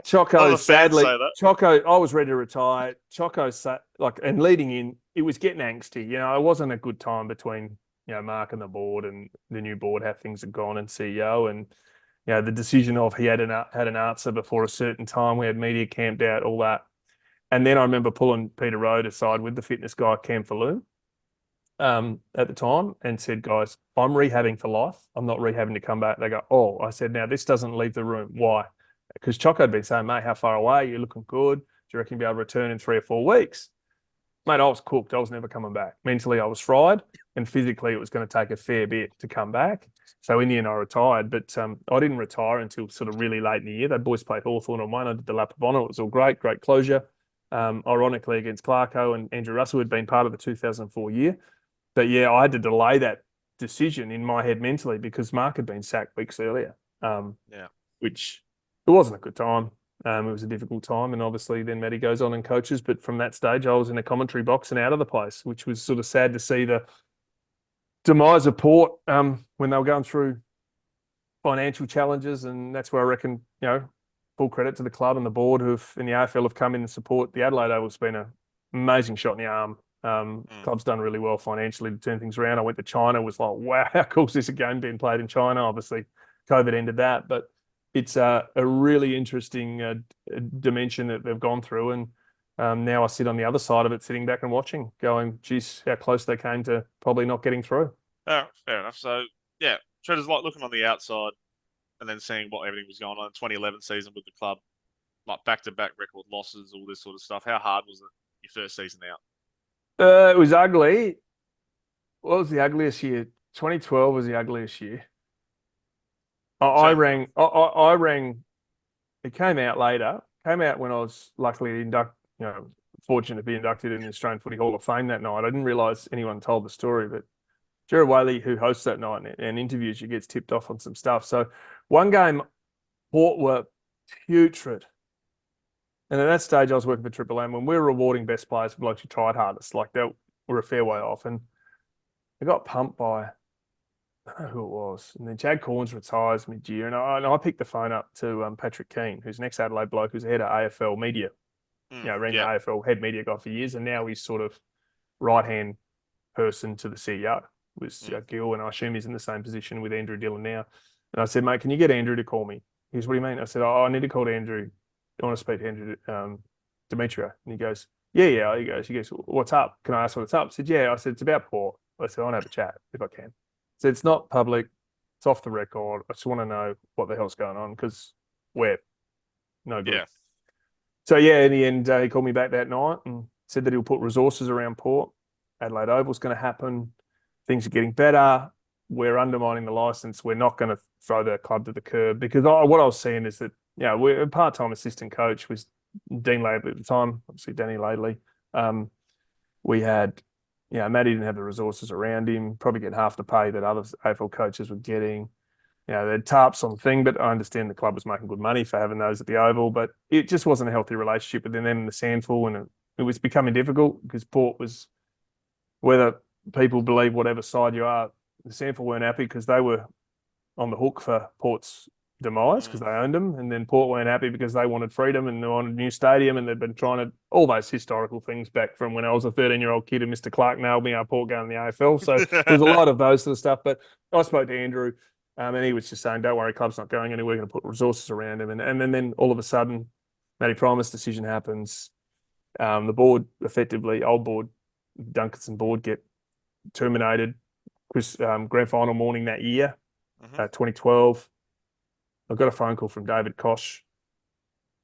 Choco, sadly, Choco, I was ready to retire. Choco, and leading in, it was getting angsty. It wasn't a good time between Mark and the board and the new board, how things had gone, and CEO, and the decision of he had an answer before a certain time. We had media camped out, all that. And then I remember pulling Peter Rode aside with the fitness guy, Cam Falloon, at the time, and said, "Guys, I'm rehabbing for life. I'm not rehabbing to come back." They go, "Oh," I said, "Now this doesn't leave the room." "Why?" Because Choco had been saying, "Mate, how far away? You're looking good. Do you reckon you'll be able to return in 3 or 4 weeks?" Mate, I was cooked. I was never coming back. Mentally, I was fried, and physically, it was going to take a fair bit to come back. So in the end, I retired, but I didn't retire until sort of really late in the year. The boys played Hawthorn on one. I did the lap of honour. It was all great closure. Ironically, against Clarko and Andrew Russell, who had been part of the 2004 year. But yeah, I had to delay that decision in my head mentally because Mark had been sacked weeks earlier. Which it wasn't a good time. It was a difficult time, and obviously then Matty goes on and coaches. But from that stage, I was in a commentary box and out of the place, which was sort of sad to see the demise of Port when they were going through financial challenges, and that's where I reckon full credit to the club and the board who've in the AFL have come in and support the Adelaide Oval. It's been an amazing shot in the arm. Club's done really well financially to turn things around. I went to China, was like, wow, how cool is this game being played in China? Obviously, COVID ended that, but it's a really interesting dimension that they've gone through. And now I sit on the other side of it, sitting back and watching, going, geez, how close they came to probably not getting through. Fair enough. So, yeah, Trevor's like looking on the outside and then seeing what everything was going on in the 2011 season with the club, like back-to-back record losses, all this sort of stuff. How hard was it your first season out? It was ugly. What was the ugliest year? 2012 was the ugliest year. I rang. It came out later. Came out when I was luckily fortunate to be inducted in the Australian Footy Hall of Fame that night. I didn't realise anyone told the story, but Gerard Whaley, who hosts that night and interviews you, gets tipped off on some stuff. So one game, Port were putrid. And at that stage, I was working for Triple M when we were rewarding best players for blokes who tried hardest. Like they were a fair way off. And they got pumped by, I don't know who it was. And then Chad Corns retires mid-year. And I picked the phone up to Patrick Keane, who's an ex-Adelaide bloke, who's the head of AFL media. Ran the AFL head media guy for years. And now he's sort of right-hand person to the CEO. Was Gil, and I assume he's in the same position with Andrew Dillon now. And I said, "Mate, can you get Andrew to call me?" He goes, "What do you mean?" I said, "I need to call Andrew. I want to speak to Andrew Demetrio." And he goes, yeah. He goes, "What's up? Can I ask what's up?" I said, "Yeah." I said, "It's about Port." I said, "I want to have a chat if I can." I said, "It's not public. It's off the record. I just want to know what the hell's going on because we're no good." Yeah. So, in the end, he called me back that night and said that he'll put resources around Port. Adelaide Oval's going to happen. Things are getting better. We're undermining the license. We're not going to throw the club to the curb because what I was seeing is that, we're a part-time assistant coach was Dean Laidley at the time, obviously Danny Laidley. We had, Matty didn't have the resources around him, probably getting half the pay that other AFL coaches were getting. they had tarps on the thing, but I understand the club was making good money for having those at the Oval, but it just wasn't a healthy relationship with them and the Sandful, and it was becoming difficult because Port was, whether people believe whatever side you are, the Sandful weren't happy because they were on the hook for Port's demise because they owned them, and then Port weren't happy because they wanted freedom and they wanted a new stadium, and they'd been trying to, all those historical things back from when I was a 13-year-old kid and Mr. Clark nailed me up Port going in the AFL. So there was a lot of those sort of stuff. But I spoke to Andrew, and he was just saying, don't worry, club's not going anywhere, we're going to put resources around him. And then all of a sudden, Matty Primus' decision happens. The board, effectively, old board, Duncanson board, get terminated. Grand final morning that year, 2012. I got a phone call from David Koch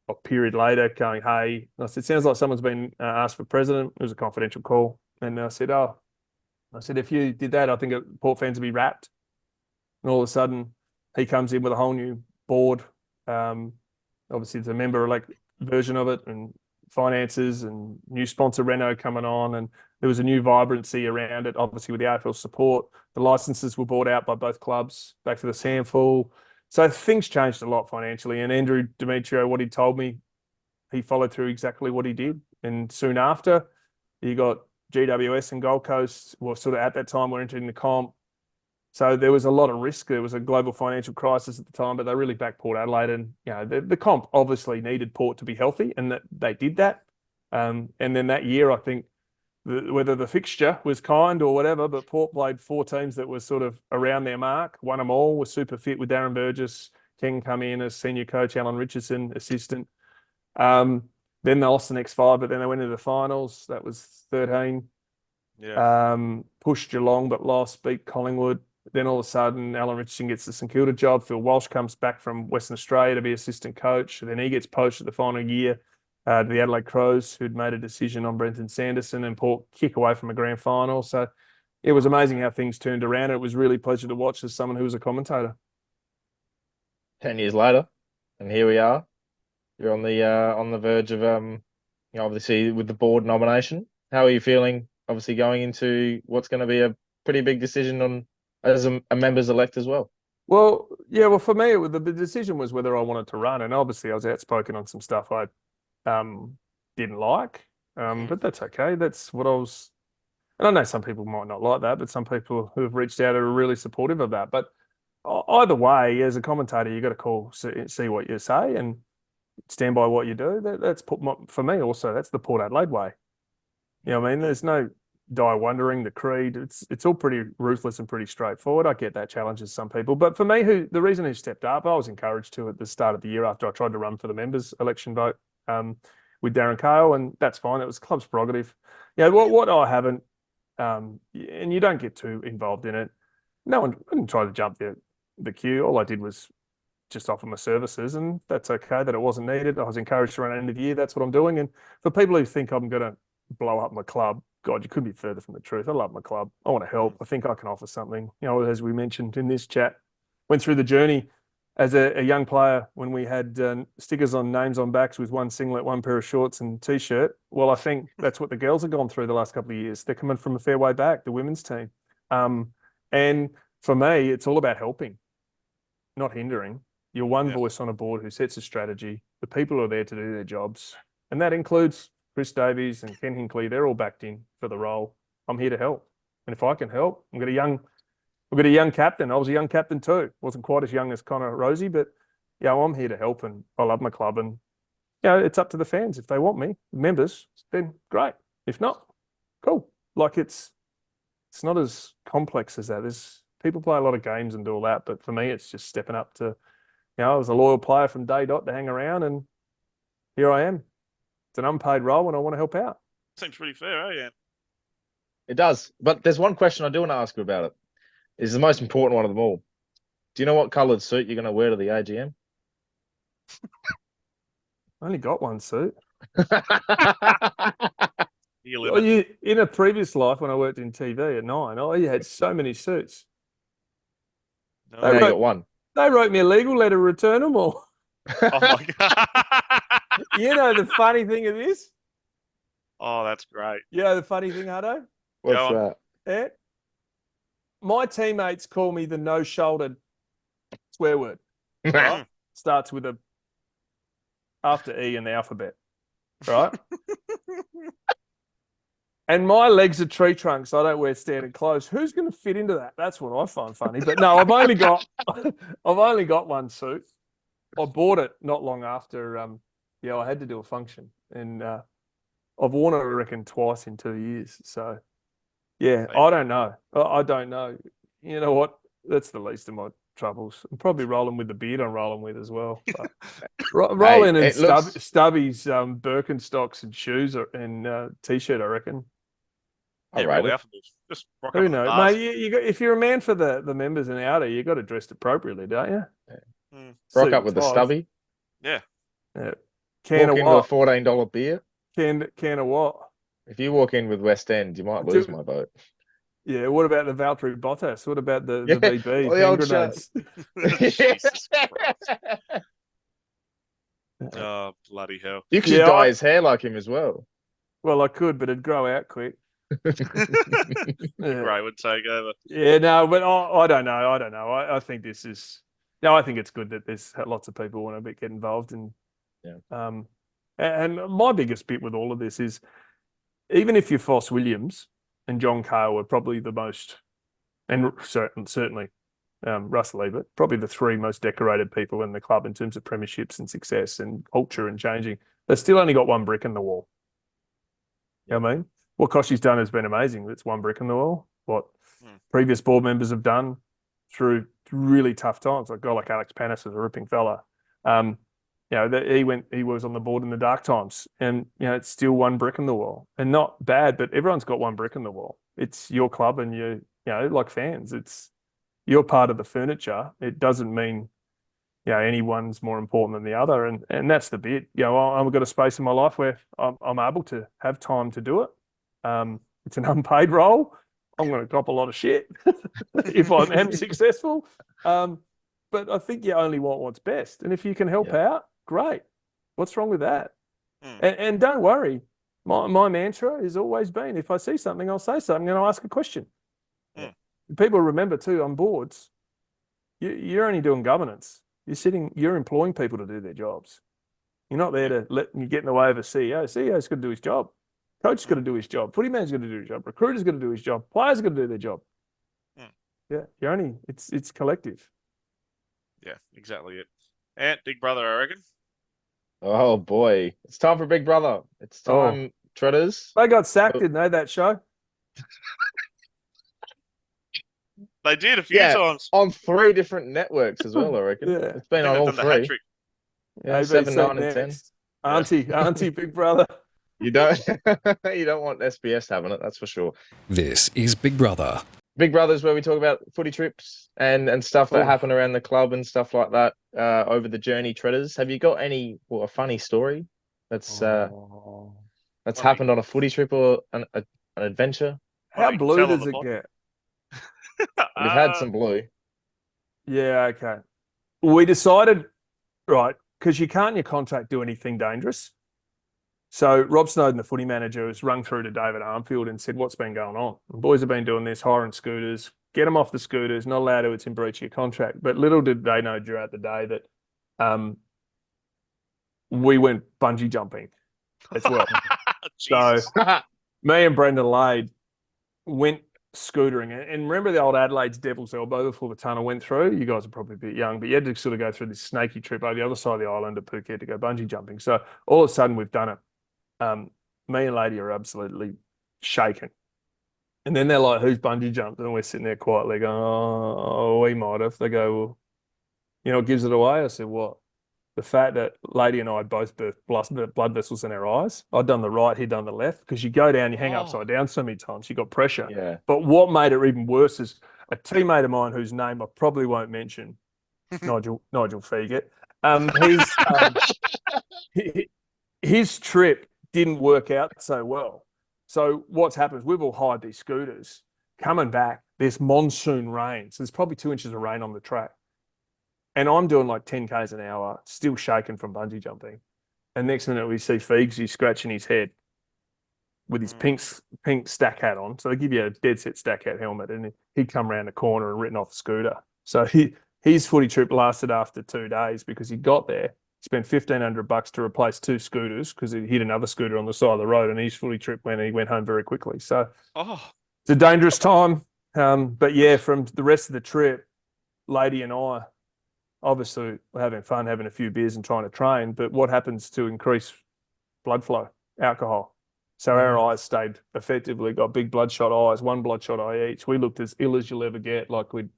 a period later going, hey, I said, sounds like someone's been asked for president. It was a confidential call. And I said, if you did that, I think Port fans would be wrapped. And all of a sudden, he comes in with a whole new board. Obviously, it's a member-elect version of it, and finances and new sponsor Renault coming on. And there was a new vibrancy around it, obviously, with the AFL support. The licenses were bought out by both clubs, back to the Sandful. So things changed a lot financially. And Andrew Demetrio, what he told me, he followed through exactly what he did. And soon after, you got GWS and Gold Coast were sort of at that time were entering the comp. So there was a lot of risk. There was a global financial crisis at the time, but they really backed Port Adelaide. And the comp obviously needed Port to be healthy, and that they did that. And then that year, I think, whether the fixture was kind or whatever, but Port played 4 teams that were sort of around their mark, won them all, was super fit with Darren Burgess. Ken come in as senior coach, Alan Richardson, assistant. Then they lost the next 5, but then they went into the finals. That was 13. Yeah. Pushed Geelong, but lost, beat Collingwood. Then all of a sudden, Alan Richardson gets the St Kilda job. Phil Walsh comes back from Western Australia to be assistant coach. Then he gets poached at the final year to the Adelaide Crows, who'd made a decision on Brenton Sanderson, and Port kick away from a grand final. So it was amazing how things turned around. It was really a pleasure to watch as someone who was a commentator. 10 years later, and here we are. You're on the verge of obviously with the board nomination. How are you feeling? Obviously going into what's going to be a pretty big decision on as a members elect as well. Well, yeah. Well, for me, the decision was whether I wanted to run, and obviously I was outspoken on some stuff I didn't like, but that's okay. That's what I was. And I know some people might not like that, but some people who have reached out are really supportive of that. But either way, as a commentator, you got to see what you say and stand by what you do. That's for me also. That's the Port Adelaide way. You know what I mean? There's no die wondering the creed. It's all pretty ruthless and pretty straightforward. I get that challenges some people, but for me, the reason who stepped up, I was encouraged to at the start of the year after I tried to run for the members election vote with Darren Cale, and that's fine. It was club's prerogative. What I haven't, and you don't get too involved in it. No one, I didn't try to jump the queue. All I did was just offer my services, and that's okay that it wasn't needed. I was encouraged to run at the end of the year. That's what I'm doing. And for people who think I'm going to blow up my club, God, you couldn't be further from the truth. I love my club. I want to help. I think I can offer something. As we mentioned in this chat, went through the journey as a young player when we had stickers on names on backs with one singlet, one pair of shorts and T-shirt. Well, I think that's what the girls have gone through the last couple of years. They're coming from a fair way back, the women's team. And for me, it's all about helping, not hindering. You're one voice on a board who sets a strategy. The people who are there to do their jobs. And that includes Chris Davies and Ken Hinkley. They're all backed in for the role. I'm here to help. And if I can help, we've got a young captain. I was a young captain too. Wasn't quite as young as Connor Rosie, but I'm here to help, and I love my club. And it's up to the fans. If they want me, members, then great. If not, cool. Like it's not as complex as that. There's people play a lot of games and do all that, but for me, it's just stepping up to, I was a loyal player from day dot to hang around, and here I am. It's an unpaid role, and I want to help out. Seems pretty fair, eh? Yeah. It does. But there's one question I do want to ask you about it. It's the most important one of them all. Do you know what coloured suit you're going to wear to the AGM? I only got one suit. You in a previous life, when I worked in TV at 9, I had so many suits. No. Now you got one. They wrote me a legal letter to return them all. Oh my god! The funny thing of this? Oh, that's great. The funny thing, Huddo? What's that? Yeah. My teammates call me the no-shouldered swear word. Right? Starts with a after E in the alphabet. Right? And my legs are tree trunks. I don't wear standard clothes. Who's going to fit into that? That's what I find funny. But no, I've only got one suit. I bought it not long after. I had to do a function, and I've worn it, I reckon, twice in 2 years. So, yeah, I don't know. I don't know. You know what? That's the least of my troubles. I'm probably rolling with the beard I'm rolling with as well. But rolling in Stubby's Birkenstocks and shoes and t-shirt, I reckon. Yeah, roll out for this. Just rock Who up knows, mate? You got, if you're a man for the members and outer, you got to dress appropriately, don't you? Yeah. Rock up with the stubby. Yeah. Can walk of in what? with a $14 beer. Can of what? If you walk in with West End, you might lose my vote. Yeah. What about the Valtteri Bottas? What about the Yeah, VB the hand old grenades? Oh, bloody hell. You could dye his hair like him as well. Well, I could, but it'd grow out quick. Gray would take over. Yeah, no, but I don't know. I don't know. I think this is. No, I think it's good that there's lots of people want to get involved in. Yeah. And my biggest bit with all of this is, even if you're Foss Williams and John Cale are probably the most, and certainly Russell Ebert, probably the three most decorated people in the club in terms of premierships and success and culture and changing. They've still only got one brick in the wall. You know what I mean? What Koshy's done has been amazing. It's one brick in the wall. What previous board members have done through really tough times, like a guy like Alex Panis is a ripping fella. He was on the board in the dark times, and it's still one brick in the wall, and not bad, but everyone's got one brick in the wall. It's your club, and like fans, you're part of the furniture. It doesn't mean anyone's more important than the other, and that's the bit. I've got a space in my life where I'm able to have time to do it. It's an unpaid role. I'm going to cop a lot of shit if I am successful. But I think you only want what's best. And if you can help out, great. What's wrong with that? And don't worry. My mantra has always been, if I see something, I'll say something and I'll ask a question. People remember too, on boards, you're only doing governance. You're employing people to do their jobs. You're not there to let you get in the way of a CEO. CEO's got to do his job. Coach's got to do his job. Footy man's got to do his job. Recruiter's got to do his job. Players got to do their job. Yeah, it's collective. Yeah, exactly it. Ant, big brother, I reckon. Oh boy, it's time for Big Brother. It's time, Treaders. They got sacked, didn't they? That show. They did a few times on 3 different networks as well. I reckon. It's been on all 3. Yeah, 7, 9, and 10. Auntie, Big Brother. You don't want SBS having it, that's for sure. This is Big Brother. Big Brother is where we talk about footy trips and stuff that happen around the club and stuff like that over the journey. Treaders, have you got a funny story that's happened on a footy trip or an adventure? How blue does it get? We've had some blue. Yeah, okay. We decided, right, because you can't in your contract do anything dangerous. So Rob Snowden, the footy manager, has rung through to David Armfield and said, what's been going on? The boys have been doing this, hiring scooters, get them off the scooters, not allowed to, it's in breach of your contract. But little did they know throughout the day that we went bungee jumping as well. So me and Brendan Lade went scootering. And remember the old Adelaide's Devil's Elbow before the tunnel went through? You guys are probably a bit young, but you had to sort of go through this snaky trip over the other side of the island to Phuket to go bungee jumping. So all of a sudden we've done it. Me and Lady are absolutely shaken. And then they're like, who's bungee jumped? And we're sitting there quietly going, oh, we might have. They go, well, what gives it away? I said, what? The fact that Lady and I both birthed blood vessels in our eyes. I'd done the right, he'd done the left. Because you go down, you hang upside down so many times, you got pressure. Yeah. But what made it even worse is a teammate of mine whose name I probably won't mention, Nigel Feegett. His trip didn't work out so well. So what's happened is we've all hired these scooters. Coming back, there's monsoon rain. So there's probably 2 inches of rain on the track. And I'm doing like 10 Ks an hour, still shaking from bungee jumping. And next minute we see Feegsy scratching his head with his pink stack hat on. So they give you a dead set stack hat helmet, and he'd come around the corner and written off the scooter. So His footy trip lasted after 2 days because he got there, spent $1,500 to replace 2 scooters because he hit another scooter on the side of the road, and his footy trip he went home very quickly. So it's a dangerous time. But yeah, from the rest of the trip, Lady and I, obviously we're having fun, having a few beers and trying to train. But what happens to increase blood flow? Alcohol. So our eyes stayed effectively, got big bloodshot eyes, 1 bloodshot eye each. We looked as ill as you'll ever get, like we'd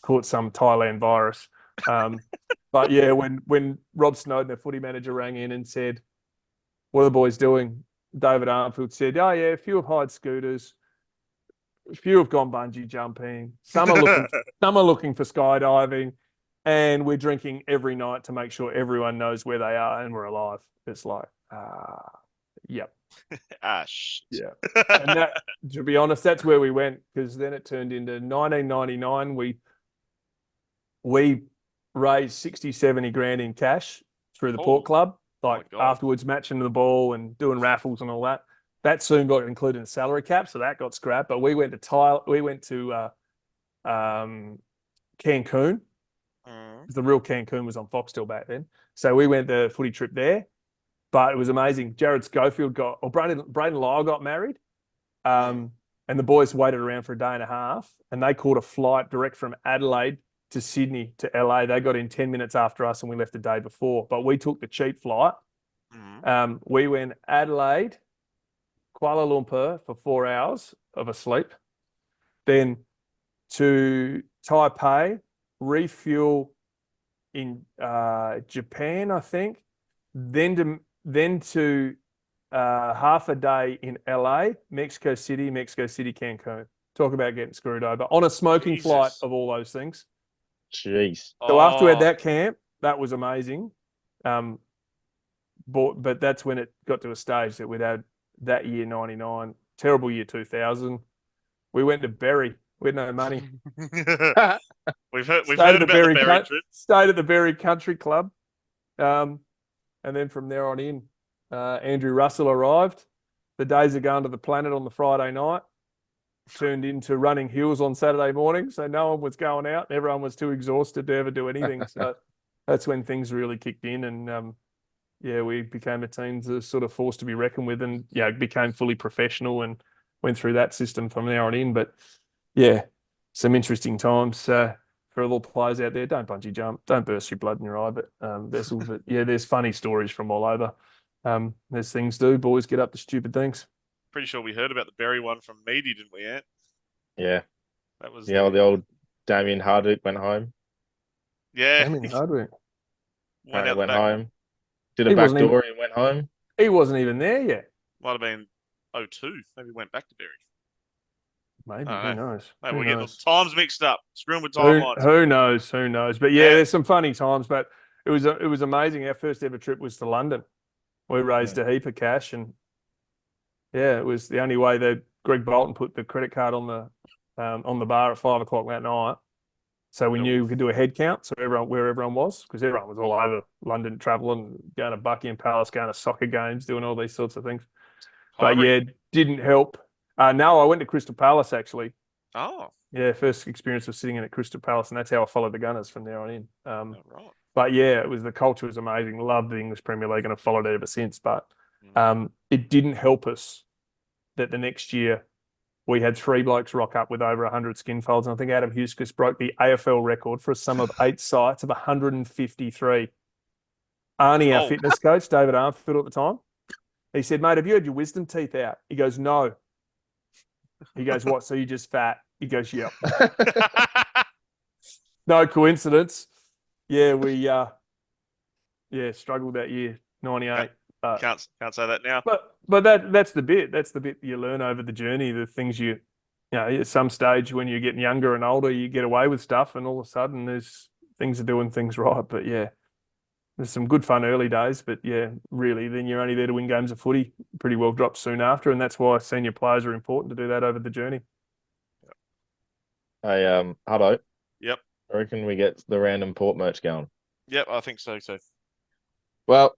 caught some Thailand virus. But yeah, when Rob Snowden, the footy manager, rang in and said, "What are the boys doing?" David Armfield said, "Oh yeah, a few have hired scooters, a few have gone bungee jumping, some are looking for skydiving, and we're drinking every night to make sure everyone knows where they are and we're alive." It's like, yep. Shit. Yeah. And that, to be honest, that's where we went, because then it turned into 1999. We raised 60, 70 grand in cash through the Port Club, like afterwards matching the ball and doing raffles and all that. That soon got included in the salary cap, so that got scrapped. But we went to Cancun. The real Cancun was on Foxtel back then. So we went the footy trip there. But it was amazing. Jared Schofield Braden Lyle got married. And the boys waited around for a day and a half, and they caught a flight direct from Adelaide to Sydney to LA. They got in 10 minutes after us, and we left the day before. But we took the cheap flight. We went Adelaide, Kuala Lumpur for 4 hours of a sleep, then to Taipei, refuel in Japan, I think, then to half a day in LA, Mexico City, Cancun. Talk about getting screwed over on a smoking flight of all those things. Jeez. So after we had that camp, that was amazing. But that's when it got to a stage that we'd had that year, 99, terrible year, 2000. We went to Berry. We had no money. We've heard about the Berry trip. Stayed at the Berry Country Club. And then from there on in, Andrew Russell arrived. The days of going to the Planet on the Friday night turned into running hills on Saturday morning. So no one was going out. Everyone was too exhausted to ever do anything. So that's when things really kicked in. And we became a team that was sort of forced to be reckoned with, and became fully professional and went through that system from there on in. But yeah, some interesting times. For all the players out there, don't bungee jump, don't burst your blood in your eye, vessels. But yeah, there's funny stories from all over. There's things do. Boys get up to stupid things. Pretty sure we heard about the Berry one from Meaty, didn't we, Ant? Yeah. That was the old Damien Hardwick went home. Yeah. Damien Hardwick went home. Did a backdoor and went home. He wasn't even there yet. Might have been 02. Maybe went back to Berry. Maybe. Who knows? Mate, we're getting the times mixed up. Screwing with timelines. Who knows? But yeah, there's some funny times. But it was amazing. Our first ever trip was to London. We raised a heap of cash, and it was the only way that Greg Bolton put the credit card on the bar at 5 o'clock that night. So we knew we could do a head count, so where everyone was, because everyone was all over London travelling, going to Buckingham Palace, going to soccer games, doing all these sorts of things. But didn't help. No, I went to Crystal Palace actually. Oh. Yeah, first experience of sitting in at Crystal Palace, and that's how I followed the Gunners from there on in. Right. But yeah, the culture was amazing. Loved the English Premier League and I've followed it ever since. But it didn't help us that the next year we had 3 blokes rock up with over 100 skin folds. And I think Adam Huskus broke the AFL record for a sum of 8 sites of 153. Arnie, our fitness coach, David Armfield at the time, he said, "Mate, have you had your wisdom teeth out?" He goes, "No." He goes, "What? So you just fat?" He goes, "Yep." No coincidence. Yeah, we struggled that year, 98. Can't say that now. But that's the bit. That's the bit you learn over the journey. The things at some stage when you're getting younger and older, you get away with stuff, and all of a sudden there's things are doing things right. But yeah, there's some good fun early days. But yeah, really, then you're only there to win games of footy. Pretty well dropped soon after, and that's why senior players are important to do that over the journey. Hey, Huddo. Yep. I reckon we get the random Port merch going. Yep, I think so. Well,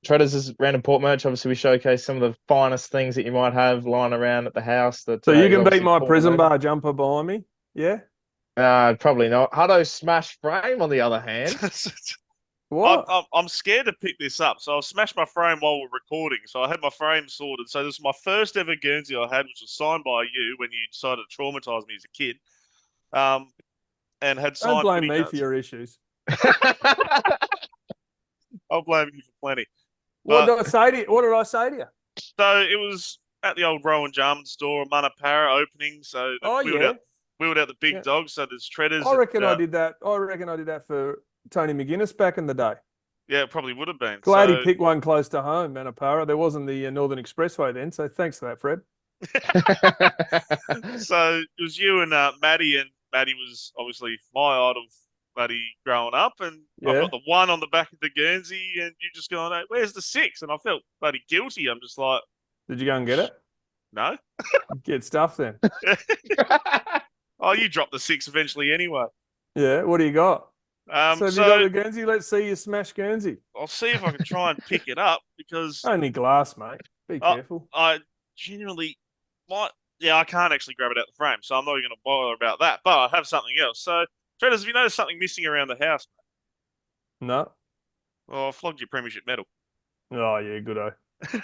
Tredrea's random Port merch. Obviously, we showcase some of the finest things that you might have lying around at the house. So you can beat my prison bar jumper behind me, yeah? Probably not. Huddo smash frame, on the other hand. What? I'm scared to pick this up, so I'll smash my frame while we're recording. So I had my frame sorted. So this is my first ever Guernsey I had, which was signed by you when you decided to traumatise me as a kid. And had Don't signed blame footy me notes. for your issues. I'll blame you for plenty. What But did I say to you? What did I say to you? so it was at the old Rowan Jarman store, Manapara opening. So they Oh, yeah. wheeled out the big Yeah. dogs. So there's Treaders. I reckon and, I did that. I reckon I did that for Tony McGuinness back in the day. Yeah, it probably would have been. Glad So he picked one close to home, Manapara. There wasn't the Northern Expressway then, so thanks for that, Fred. so it was you and Maddie, and Maddie was obviously my idol, Maddie, growing up. And I've Yeah. got the 1 on the back of the Guernsey, and you just going, hey, where's the 6? And I felt bloody guilty. I'm just like, Did you go and get it? no. Get stuff then. Oh, you dropped the 6 eventually anyway. Yeah. What do you got? So have you got So the Guernsey? Let's see you smash Guernsey. I'll see if I can try and pick it up because Only glass, mate. Be careful. I genuinely might. Yeah, I can't actually grab it out the frame, so I'm not even going to bother about that. But I have something else. So, Treaders, have you noticed something missing around the house? No. Oh, I flogged your premiership medal. Oh yeah, good. So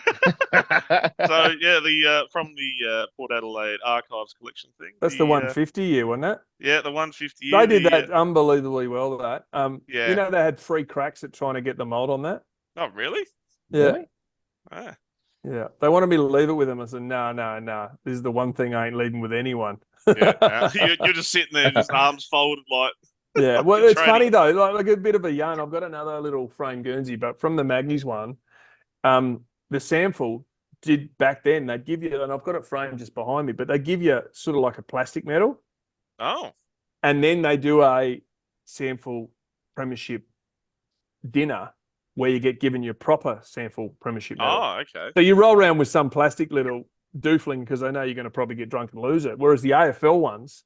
yeah, the from the Port Adelaide Archives collection thing. That's the 150 year, wasn't it? Yeah, the 150. They did that unbelievably well. That Yeah. you know, they had 3 cracks at trying to get the mold on that. Oh, really? Yeah. Really? Ah. Yeah, they wanted me to leave it with them. I said, no. This is the one thing I ain't leaving with anyone. Yeah. You're just sitting there, just arms folded, like. Yeah, well, You're it's funny training. though. Like a bit of a yarn. I've got another little frame Guernsey, but from the Magnies one, the sample did back then. They'd give you, and I've got it framed just behind me, but they give you sort of like a plastic medal, Oh. and then they do a sample premiership dinner where you get given your proper sample premiership medal. Oh, okay. So you roll around with some plastic little doofling because they know you're going to probably get drunk and lose it. Whereas the AFL ones,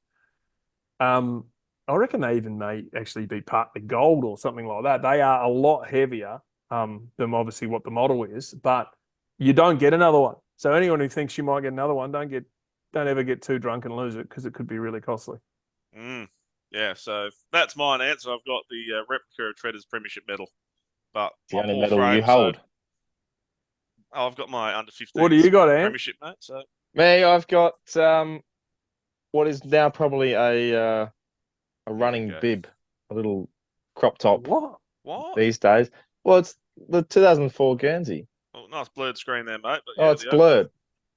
I reckon they even may actually be partly gold or something like that. They are a lot heavier than obviously what the model is, but you don't get another one. So anyone who thinks you might get another one, don't ever get too drunk and lose it because it could be really costly. Yeah, so that's mine answer. I've got the replica of Treader's premiership medal. But The only all medal you framed, hold. I've got my under 15 What do you got, Ant? premiership, mate. So Me, I've got what is now probably a running go. bib, a little crop top What? these days. Well, it's the 2004 Guernsey. Oh, nice blurred screen there, mate. But Oh, yeah, it's blurred.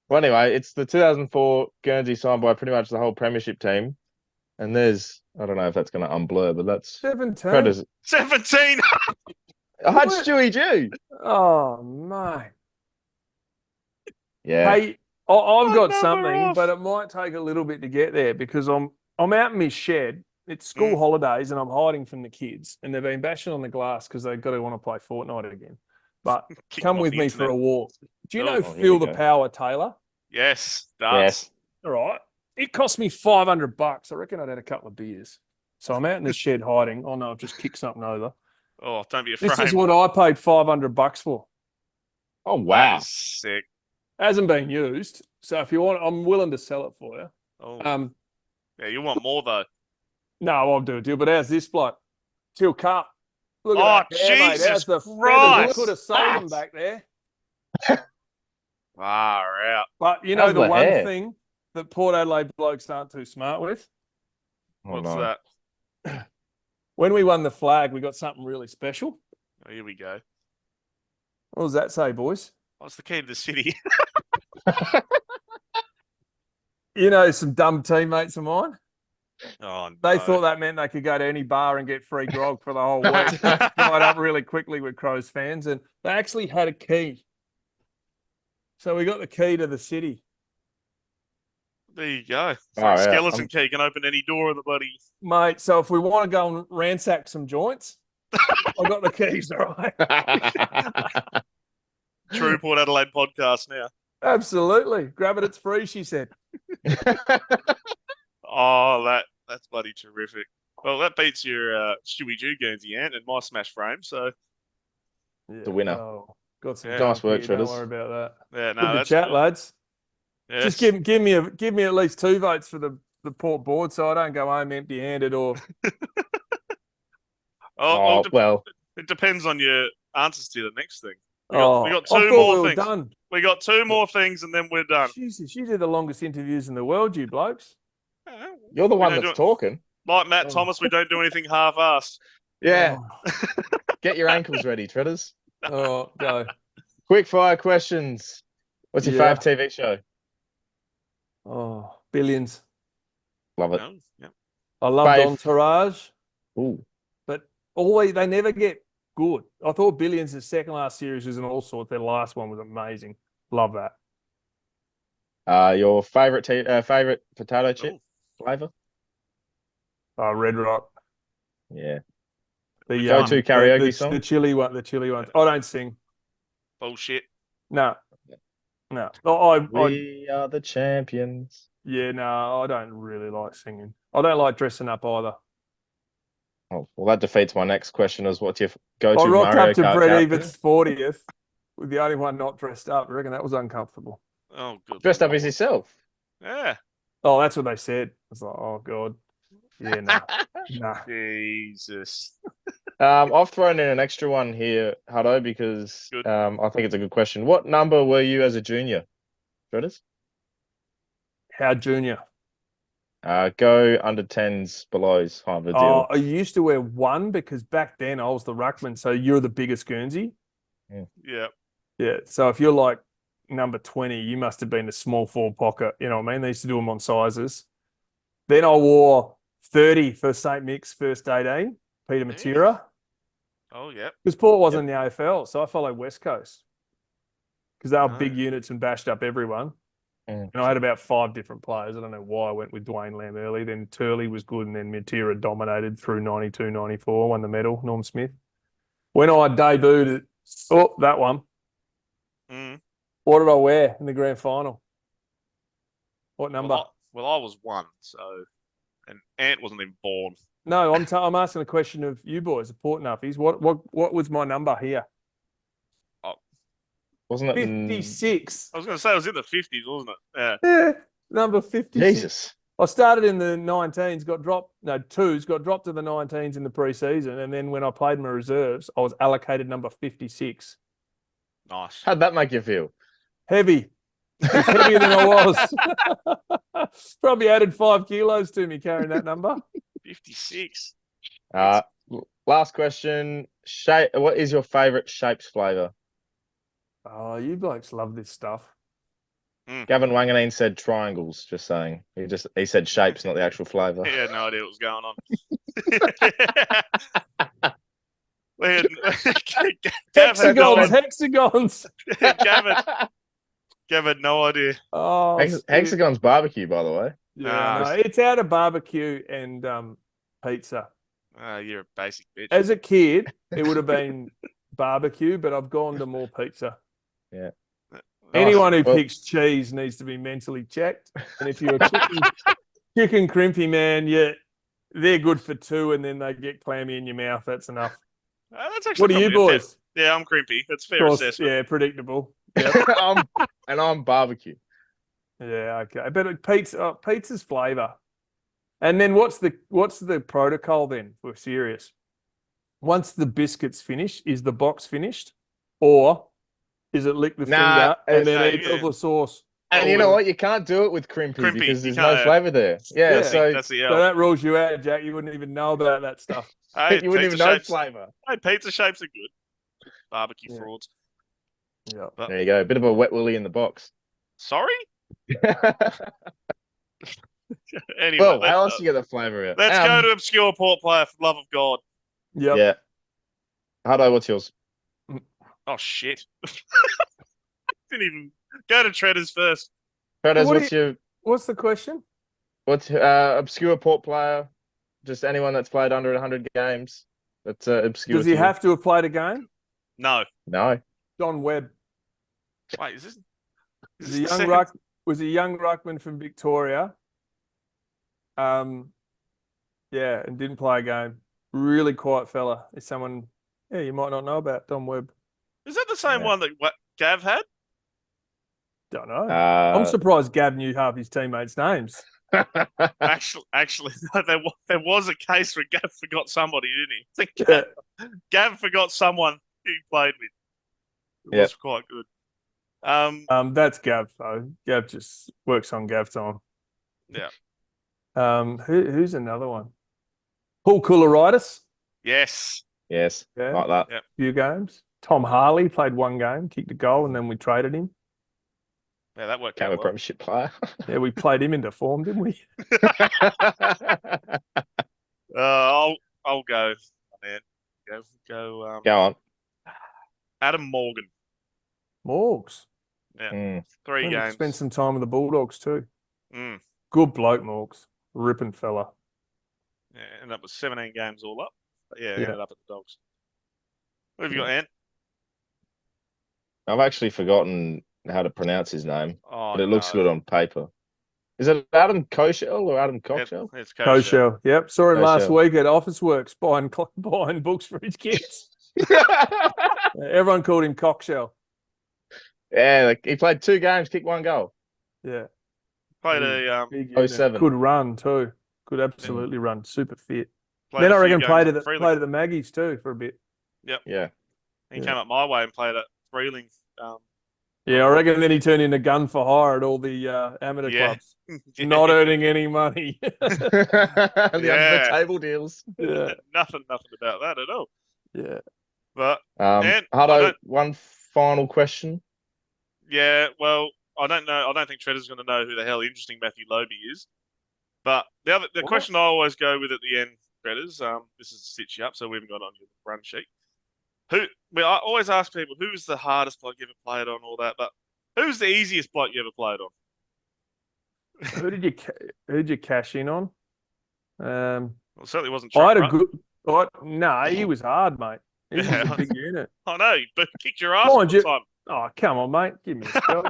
Well, anyway, it's the 2004 Guernsey signed by pretty much the whole premiership team. And there's, I don't know if that's going to unblur, but that's 17. Predators. 17. I had What? Stewie Jew. Oh, mate. Yeah. Hey, I've got Another something, off. but it might take a little bit to get there because I'm out in my shed. It's school holidays and I'm hiding from the kids, and they've been bashing on the glass because they've got to want to play Fortnite again. But Kick come them off with the me for internet. a walk. Do you know Oh, here Phil we the go. Power Taylor? Yes, Yes. darts. All right. It cost me $500. I reckon I'd had a couple of beers. So I'm out in the shed hiding. Oh no, I've just kicked something over. Oh, don't be afraid. This is what I paid $500 for. Oh, That wow. is sick. Hasn't been used. So if you want, I'm willing to sell it for you. Oh, yeah, you want more though. No, I'll do a deal. But how's this bloke? Till Cup. Look Oh, at that hair, mate. Jesus How's the feathers? I Christ. could have sold them back there. Far out. But you know How's the the one hair? thing that Port Adelaide blokes aren't too smart with? Oh, What's no. that? When we won the flag, we got something really special. Oh, here we go. What does that say, boys? What's the key to the city? You know, some dumb teammates of mine. Oh, They no. thought that meant they could go to any bar and get free grog for the whole week. Dried up really quickly with Crows fans, and they actually had a key. So we got the key to the city. There you go. It's Oh, like yeah. skeleton key can open any door in the bloody. Mate, so if we want to go and ransack some joints, I've got the keys, all right? True Port Adelaide podcast now. Absolutely. Grab it, it's free, she said. Oh, that's bloody terrific. Well, that beats your Stewie Jew Guernsey Ant and my smash frame. So Yeah, The winner. oh, got some Yeah. junk Nice work, here, don't Shredders. worry about that. yeah, no, Good to that's chat, good. lads. Yes. Just give me at least 2 votes for the the Port board, so I don't go home empty-handed or. Oh, well, it depends on your answers to the next thing. We got I two thought more we were things. done. We got two more things, and then we're done. Jesus, you do the longest interviews in the world, you blokes. you're the We one don't that's do it- talking. Like Matt Oh. Thomas, we don't do anything half-assed. Yeah, Oh, get your ankles ready, Treaders. oh, go. Quick fire questions. What's your Yeah. favourite TV show? Oh, Billions. Love it. No? Yeah. I loved Fave. Entourage, Ooh, but always they never get good. I thought Billions, the second last series was an all sort. Their last one was amazing. Love that. your favourite favourite potato chip Ooh. flavour? Red Rock. Yeah. The Go-to karaoke the song? The chili one. The chili one. I don't sing. Bullshit. No. No. I We are the champions. yeah, no, I don't really like singing. I don't like dressing up either. Oh, well, that defeats my next question. Is what's your I go-to rocked Mario up to Kart Brett character? Evans' 40th with the only one not dressed up. I reckon that was uncomfortable. Oh, good. Dressed up as Lord. yourself. Yeah. Oh, that's what they said. I was like, oh God. Yeah, no. Nah. Jesus. I've thrown in an extra one here, Huddo, because Good. I think it's a good question. What number were you as a junior, Treaders? How junior? Go under 10s, belows, kind of a Oh, deal. I used to wear one because back then I was the ruckman, so you're the biggest Guernsey. Yeah. Yeah. So if you're like number 20, you must have been a small forward pocket. You know what I mean? They used to do them on sizes. Then I wore 30 for St. Mick's first 18, Peter Matera, Oh, yeah. because Port wasn't in the AFL, so I followed West Coast because they were No. big units and bashed up everyone. Mm. And I had about 5 different players. I don't know why I went with Dwayne Lamb early. Then Turley was good, and then Matera dominated through 92, 94, won the medal, Norm Smith. When I debuted at, that one, Mm. what did I wear in the grand final? What number? Well, I was one, so, and Ant wasn't even born. No, I'm asking a question of you boys, the Port Nuffies. What was my number here? Wasn't it? 56. I was going to say it was in the 50s, wasn't it? Yeah. Yeah, number 56. Jesus. I started in the 19s, got dropped to the 19s in the preseason, and then when I played my reserves, I was allocated number 56. Nice. How'd that make you feel? Heavy. It was heavier than I was. Probably added 5 kilos to me carrying that number. 56. Last question. What is your favourite shapes flavour? Oh, you blokes love this stuff. Gavin Wanganeen said triangles, just saying. He said shapes, not the actual flavour. He had no idea what was going on. Hexagons. Gavin had no idea. Oh, Hexagon's barbecue, by the way. yeah, no, it's out of barbecue and pizza. You're a basic bitch. As a kid, it would have been barbecue, but I've gone to more pizza. Yeah. Anyone who Well- picks cheese needs to be mentally checked. And if you're a chicken crimpy man, they're good for 2, and then they get clammy in your mouth. That's enough. That's actually What are you probably a boys? Yeah, I'm crimpy. That's a fair Of course, assessment. yeah, predictable. Yep. I'm barbecue. Yeah, okay. But pizza's flavour. And then what's the protocol then? We're serious. Once the biscuit's finished, is the box finished, or is it lick the finger and then eat all the sauce? And you know what? You can't do it with crimpy because there's no flavour there. Yeah, so that's the So that rules you out, Jack. You wouldn't even know about that stuff. Hey, you wouldn't even know flavour. Hey, pizza shapes are good. Barbecue frauds. Yeah. But, There you go. A bit of a wet willy in the box. sorry? Anyway, Well, how else do you get the flavour out? let's go to obscure Port player for the love of God. Yep. Yeah. Huddo, what's yours? Oh, shit. Didn't even go to Treaders first. Treaders, What's the question? what's obscure Port player? Just anyone that's played under 100 games. That's obscure. Does he have to have played a game? No. No. John Webb Wait, is this was the a second? young ruckman from Victoria. Yeah, and didn't play a game. Really quiet fella. Is someone you might not know about Don Webb. Is that the same Yeah. one that Gav had? Don't know. I'm Uh, surprised Gav knew half his teammates' names. Actually, no, there was a case where Gav forgot somebody, didn't he? I think Yeah. Gav forgot someone he played with. It Yep. was quite good. That's Gav though. Gav just works on Gav time. Yeah. Who's another one? Paul Koularitis. Yes. Yes, Yeah. like that. Yep. Few games. Tom Harley played one game, kicked a goal, and then we traded him. Yeah, that worked Became out a well. premiership player. Yeah, we played him into form, didn't we? I'll go, man. Go. Go on. Adam Morgan. Morgs. Yeah, Mm. 3 Went to games. spend some time with the Bulldogs too. Mm. Good bloke, Morgs. Ripping fella. Yeah, ended up with 17 games all up. But yeah, Yeah. ended up at the Dogs. What have you got, Ant? I've actually forgotten how to pronounce his name, Oh, but it looks no. good on paper. Is it Adam Koshel or Adam Cockshell? It's Kosher. Kosher. Yep. Saw him last Kosher. week at Office Works buying books for his kids. Everyone called him Cockshell. Yeah, like, he played 2 games, kicked 1 goal. Yeah. Played a Big Oh, unit. 07. Could run too. Could absolutely run. Super fit. played Then a I few reckon games played at at Freeling. the Maggies too for a bit. Yeah. He came up my way and played at Freeling. Yeah, I reckon then he turned into gun for hire at all the amateur Yeah. clubs. Not earning any money. The under the Yeah. table deals. Yeah. nothing about that at all. Yeah. But And I Huddo, don't- one final question. yeah, well, I don't know. I don't think Tredera's going to know who the hell interesting Matthew Lobe is. But the question I always go with at the end, Tredders, this is to stitch you up, so we haven't got it on your run sheet. I always ask people who's the hardest bloke you ever played on, all that, but who's the easiest bloke you ever played on? Who'd you cash in on? Well, it certainly wasn't I had Trump, a good. No, he was hard, mate. He was Yeah. a big unit. I know, but kicked your ass Mind all the you- time. Oh, come on, mate. Give me a spell.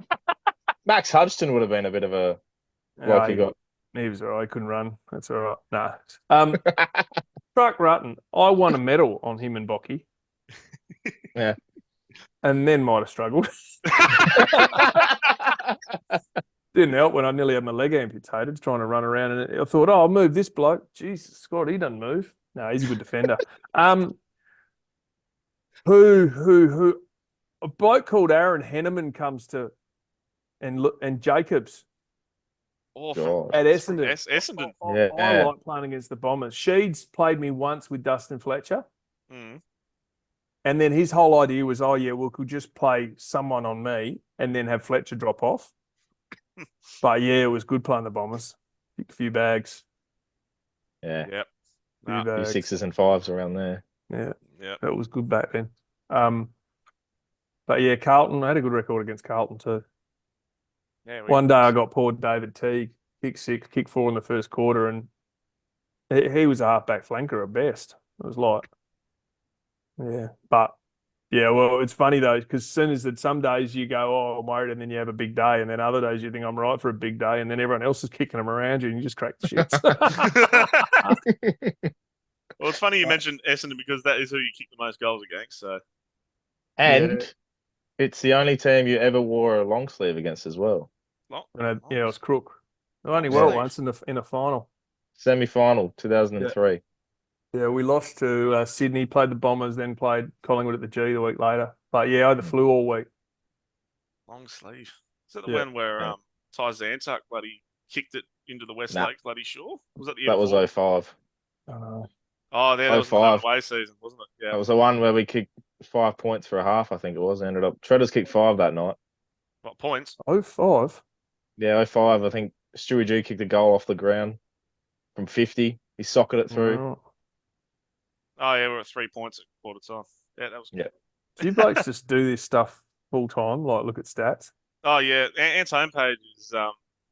Max Hudson would have been a bit of a bloke you got. He was all right. He couldn't run. That's all right. Nah. Truck Rutten. I won a medal on him and Bocky. Yeah. And then might have struggled. Didn't help when I nearly had my leg amputated trying to run around. And I thought, oh, I'll move this bloke. Jesus, God, he doesn't move. No, he's a good defender. Who? A bloke called Aaron Henneman comes to, and Jacobs Awful. at Essendon. Essendon. Yeah. I like playing against the Bombers. Sheeds played me once with Dustin Fletcher. Mm. And then his whole idea was, oh, yeah, we could just play someone on me and then have Fletcher drop off. But, yeah, it was good playing the Bombers. Kicked a few bags. Yeah. Yep. Few Nah. Few bags. 6s and 5s around there. Yeah, Yep. that was good back then. But, yeah, Carlton, I had a good record against Carlton too. Yeah, One day I got poor David Teague, kick 6, kick 4 in the first quarter, and he was a halfback flanker at best. It was like, yeah. But, yeah, well, it's funny though, because as soon as that some days you go, oh, I'm worried, and then you have a big day, and then other days you think I'm right for a big day, and then everyone else is kicking them around you, and you just crack the shits. Well, it's funny you mentioned Essendon because that is who you kick the most goals against. So And it's the only team you ever wore a long sleeve against as well. And it was crook. I only Long wore it sleeve. once in a final. Semi-final, 2003. Yeah, we lost to Sydney, played the Bombers, then played Collingwood at the G the week later. But yeah, I had the flu all week. long sleeve. Is that the Yeah. one where Yeah. Ty Zantuck bloody kicked it into the West Nah. Lakes bloody shore? Was that the year That was before? 05. I know. Oh, there, that was the 05. home away season, wasn't it? Yeah. That was the one where we kicked 5 points for a half, I think it was. Ended up Tredders kicked 5 that night. What points? 05? Yeah, 05. I think Stewie G kicked a goal off the ground from 50. He socketed it through. Oh. Oh yeah, we're at 3 points at quarter time. Yeah, that was good. Yeah. Do you blokes just do this stuff full time, like look at stats? Oh yeah, Ant's homepage is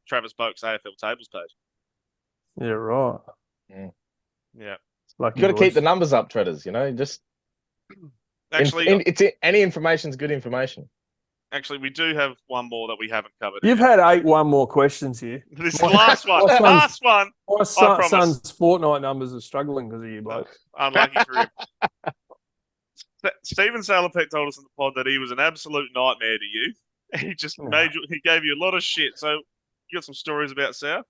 Travis Boak's AFL tables page. Yeah, right. Yeah. Lucky You got to keep boys. the numbers up, Tredders. You know, just Actually, any information's good information. we do have one more that we haven't covered. You've yet. had 8 one more questions here. This is the last one. my son's- Last one. My promise. son's fortnight numbers are struggling because of you blokes. Unlucky for him. Stephen Salopek told us in the pod that he was an absolute nightmare to you. He just he gave you a lot of shit. So you got some stories about Sal?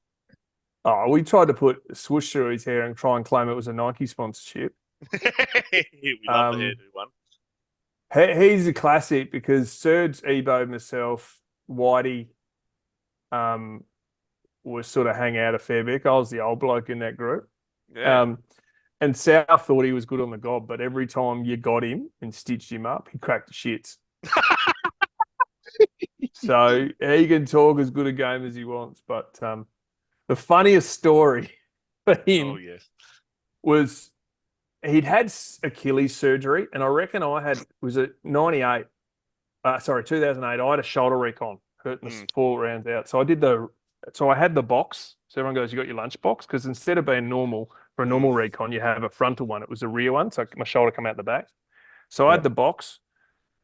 Oh, we tried to put a swoosh through his hair and try and claim it was a Nike sponsorship. We love the hairdo one. He's a classic because Serge, Ebo, myself, Whitey, was sort of hang out a fair bit. I was the old bloke in that group. Yeah. And South thought he was good on the gob, but every time you got him and stitched him up, he cracked the shits. So he can talk as good a game as he wants. But the funniest story for him Oh, yes. was he'd had Achilles surgery, and I reckon was it 98? 2008. I had a shoulder recon, hurting the 4 rounds out. So I had the box. So everyone goes, "You got your lunch box?" Because instead of being normal for a normal recon, you have a frontal one. It was a rear one, so my shoulder come out the back. So I had the box,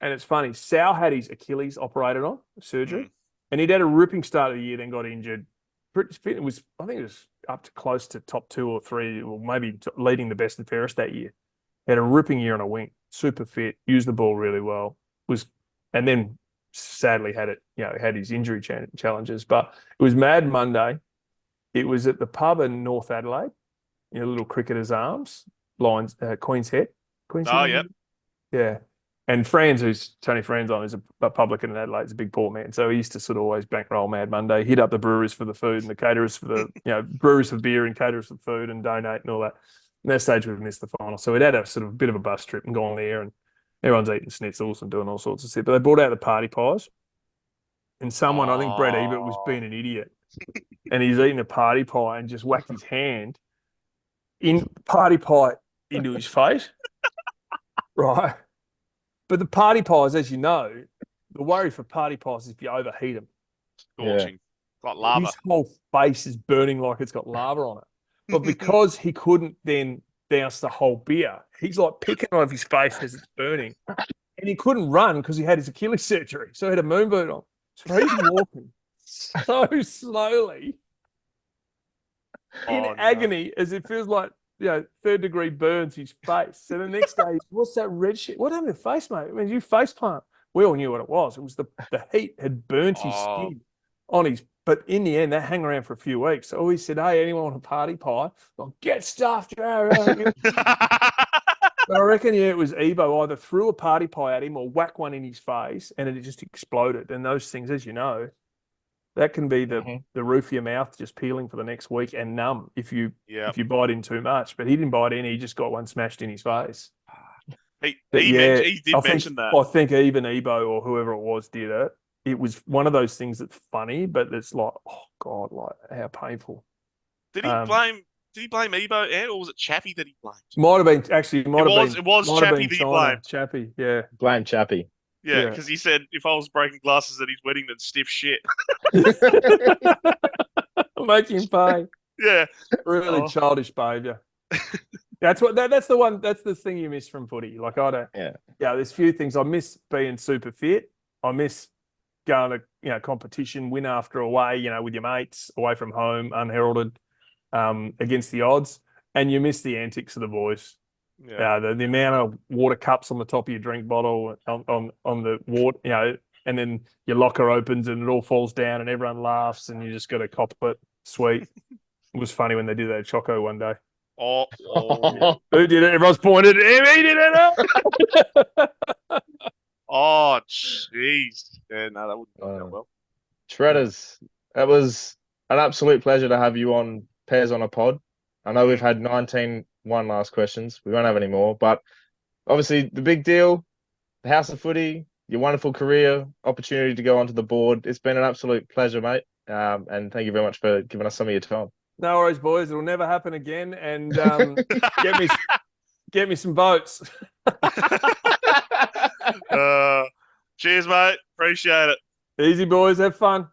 and it's funny. Sal had his Achilles operated on surgery, and he'd had a ripping start of the year, then got injured. I think it was up to close to top 2 or 3, or maybe leading the best and fairest that year. He had a ripping year on a wing, super fit, used the ball really well. And then sadly had his injury challenges. But it was Mad Monday. It was at the pub in North Adelaide, Little Cricketer's Arms, Queen's Head. Oh, yep. Yeah. And Tony Franz is a publican in Adelaide. He's a big port man. So he used to sort of always bankroll Mad Monday, hit up the breweries for the food and the caterers for the, breweries for beer and caterers for food and donate and all that. And that stage we've missed the final. So we'd had a sort of bit of a bus trip and gone there, and everyone's eating schnitzels and doing all sorts of shit. But they brought out the party pies. And someone, I think Brad Ebert, was being an idiot. And he's eating a party pie and just whacked his hand in party pie into his face. Right. But the party pies, as you know, the worry for party pies is if you overheat them. Scorching. Like lava. His whole face is burning like it's got lava on it. But because he couldn't then douse the whole beer, he's like picking on his face as it's burning. And he couldn't run because he had his Achilles surgery. So he had a moon boot on. So he's walking so slowly in agony as it feels like, 3rd-degree burns his face. So the next day, what's that red shit? What happened to your face, mate? I mean, you face plant. We all knew what it was. It was the heat had burnt his skin on his. But in the end, that hung around for a few weeks. So he said, "Hey, anyone want a party pie? Like, get stuffed, Joe." But I reckon, it was Ebo either threw a party pie at him or whacked one in his face, and it just exploded. And those things, as you know, that can be the roof of your mouth just peeling for the next week and numb if you bite in too much. But he didn't bite in; he just got one smashed in his face. He did mention that. I think even Ebo or whoever it was did it. It was one of those things that's funny, but it's like, oh God, like how painful. Did he blame Ebo, Ant, or was it Chappie that he blamed? Might have been It was Chappie that he blamed. Chappie, yeah. Blame Chappie. Yeah, because he said if I was breaking glasses at his wedding, then stiff shit. Make him pay. Yeah. Really childish behaviour. That's the thing you miss from footy. Like there's few things. I miss being super fit. I miss going to, competition, win after away, with your mates, away from home, unheralded, against the odds. And you miss the antics of the boys. Yeah. The amount of water cups on the top of your drink bottle on the water, and then your locker opens and it all falls down and everyone laughs and you just got to cop it. Sweet. It was funny when they did that at Choco one day. Oh. Who did it? Everyone's pointed at him. He did it. Oh, jeez. Yeah, no, that wouldn't go well. Shredders, it was an absolute pleasure to have you on Pears on a Pod. I know we've had 19 one last questions. We won't have any more, but obviously the big deal, the House of Footy, your wonderful career, opportunity to go onto the board. It's been an absolute pleasure, mate. And thank you very much for giving us some of your time. No worries, boys. It'll never happen again. And get me some votes. Cheers, mate. Appreciate it. Easy, boys. Have fun.